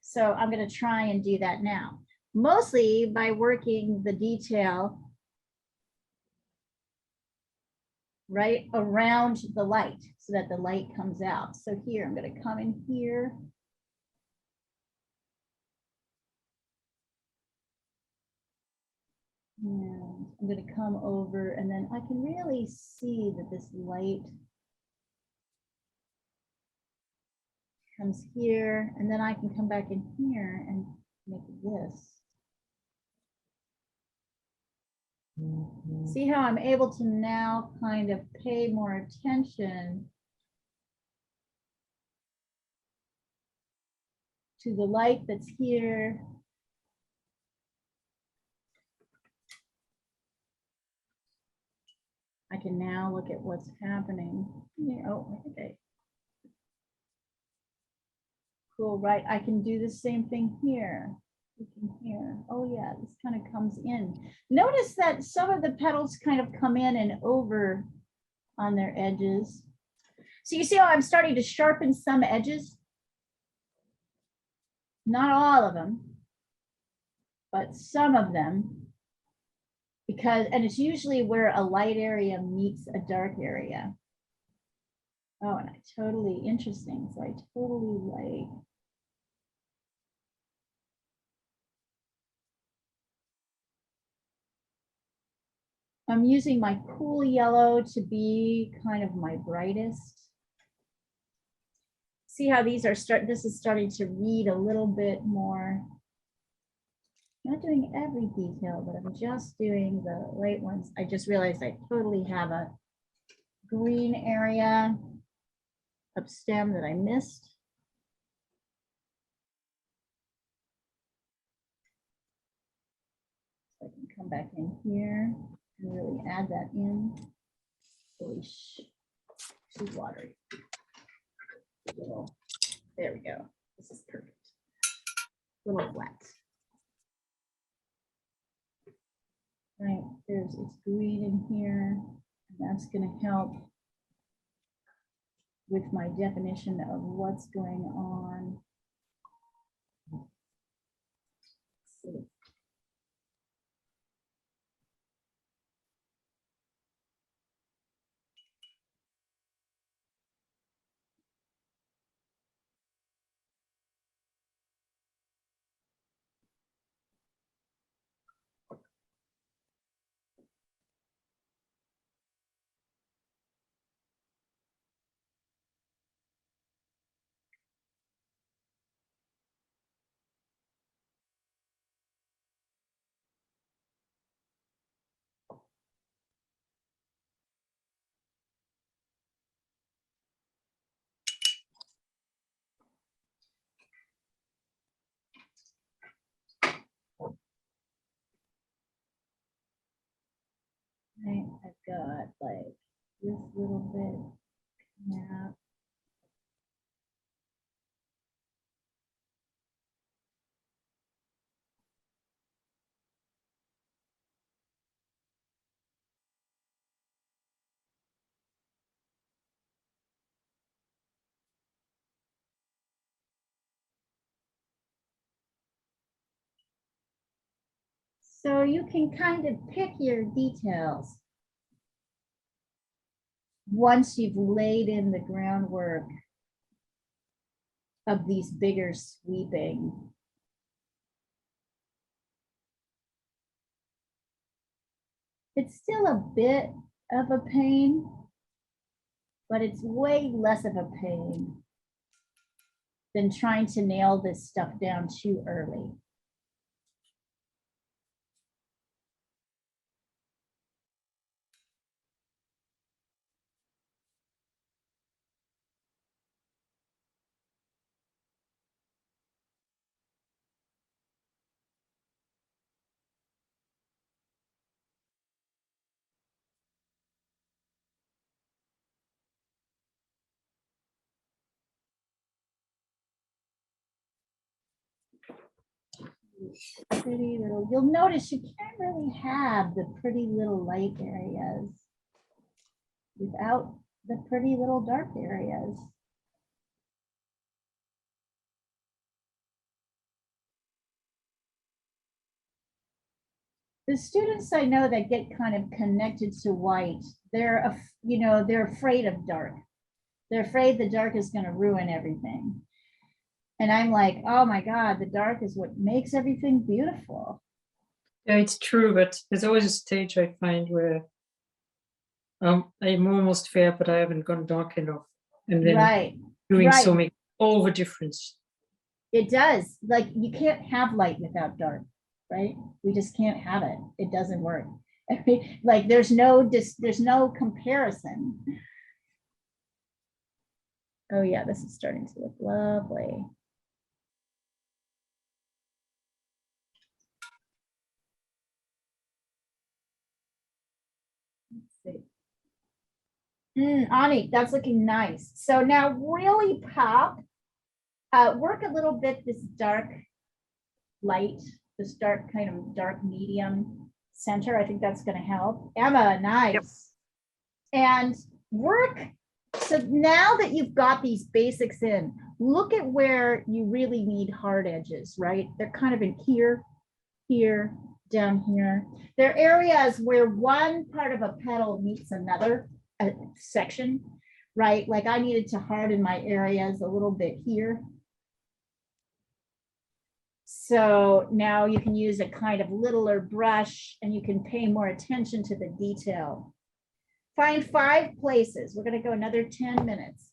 So I'm going to try and do that now, mostly by working the detail right around the light so that the light comes out. So here, I'm going to come in here. And I'm going to come over, and then I can really see that this light comes here, and then I can come back in here and make this. See how I'm able to now kind of pay more attention to the light that's here. I can now look at what's happening here. Oh, okay. Cool, right? I can do the same thing here. Here. Oh yeah, this kind of comes in. Notice that some of the petals kind of come in and over on their edges. So you see how I'm starting to sharpen some edges? Not all of them, but some of them. And it's usually where a light area meets a dark area. Oh, and interesting. So I totally like. I'm using my cool yellow to be kind of my brightest. See how these are this is starting to read a little bit more. Not doing every detail, but I'm just doing the light ones. I just realized I totally have a green area up stem that I missed. So I can come back in here and really add that in. Really too watery. There we go. This is perfect. A little flat. Right, it's green in here. And that's going to help with my definition of what's going on. Let's see. got like this little bit. Yeah. So you can kind of pick your details once you've laid in the groundwork of these bigger sweeping. It's still a bit of a pain, but it's way less of a pain than trying to nail this stuff down too early. Pretty little, you'll notice you can't really have the pretty little light areas without the pretty little dark areas. The students I know that get kind of connected to white, they're afraid of dark. They're afraid the dark is going to ruin everything. And I'm like, oh my God, the dark is what makes everything beautiful. Yeah, it's true, but there's always a stage I find where I'm almost fair, but I haven't gone dark enough. And then doing so makes all the difference. It does. Like you can't have light without dark, right? We just can't have it. It doesn't work. Like there's no comparison. Oh yeah, this is starting to look lovely. Ani, that's looking nice. So now really pop, work a little bit this dark light, this dark kind of dark medium center. I think that's going to help. Emma, nice. Yep. And work. So now that you've got these basics in, look at where you really need hard edges, right? They're kind of in here, here, down here. They're areas where one part of a petal meets another section, right? Like I needed to harden my areas a little bit here. So now you can use a kind of littler brush and you can pay more attention to the detail. Find 5 places. We're going to go another 10 minutes.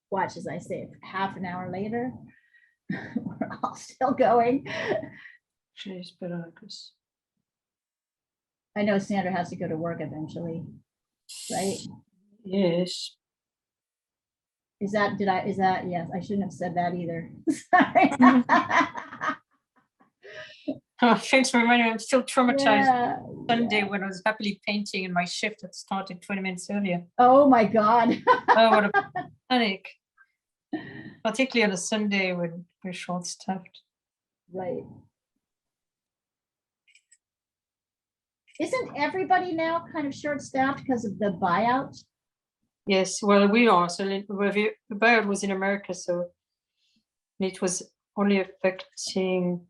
Watch as I say it, half an hour later. We're all still going. Jeez, Baracus. I know Sandra has to go to work eventually, right? Yes. Yes, I shouldn't have said that either. Sorry. Oh, thanks for reminding me. I'm still traumatized. Sunday when I was happily painting and my shift had started 20 minutes earlier. Oh my God. Oh, what a panic. Particularly on a Sunday when we're short-staffed. Right. Isn't everybody now kind of short-staffed because of the buyout? Yes, well, we are. So the buyout was in America, so it was only affecting.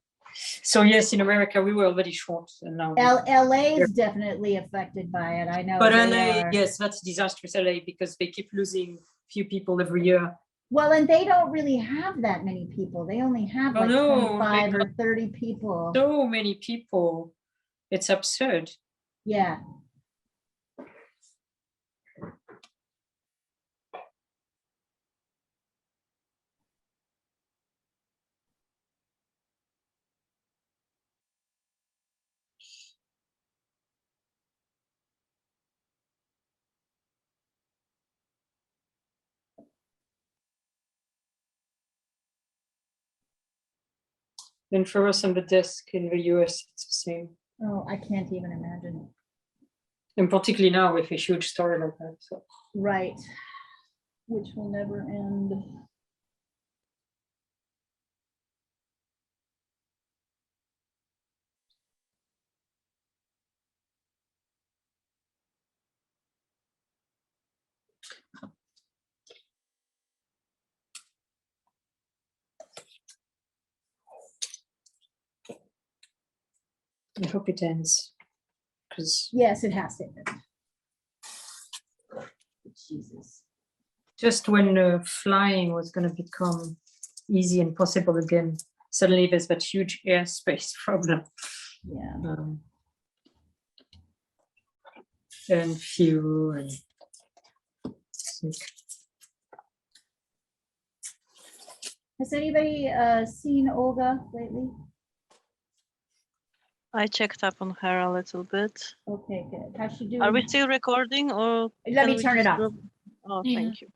So yes, in America, we were already short. And now LA is definitely affected by it. I know. But LA, yes, that's disastrous LA because they keep losing few people every year. Well, and they don't really have that many people. They only have like 25 or 30 people. So many people. It's absurd. Yeah. And for us on the desk in the US, it's the same. Oh, I can't even imagine. And particularly now with a huge story like that. So. Right. Which will never end. I hope it ends. Because yes, it has to end. Jesus. Just when flying was going to become easy and possible again, suddenly there's that huge airspace problem. Yeah. And fuel and Has anybody seen Olga lately? I checked up on her a little bit. Okay, good. How's she doing? Are we still recording or? Let can me we turn it just off. go- Oh, Yeah. thank you.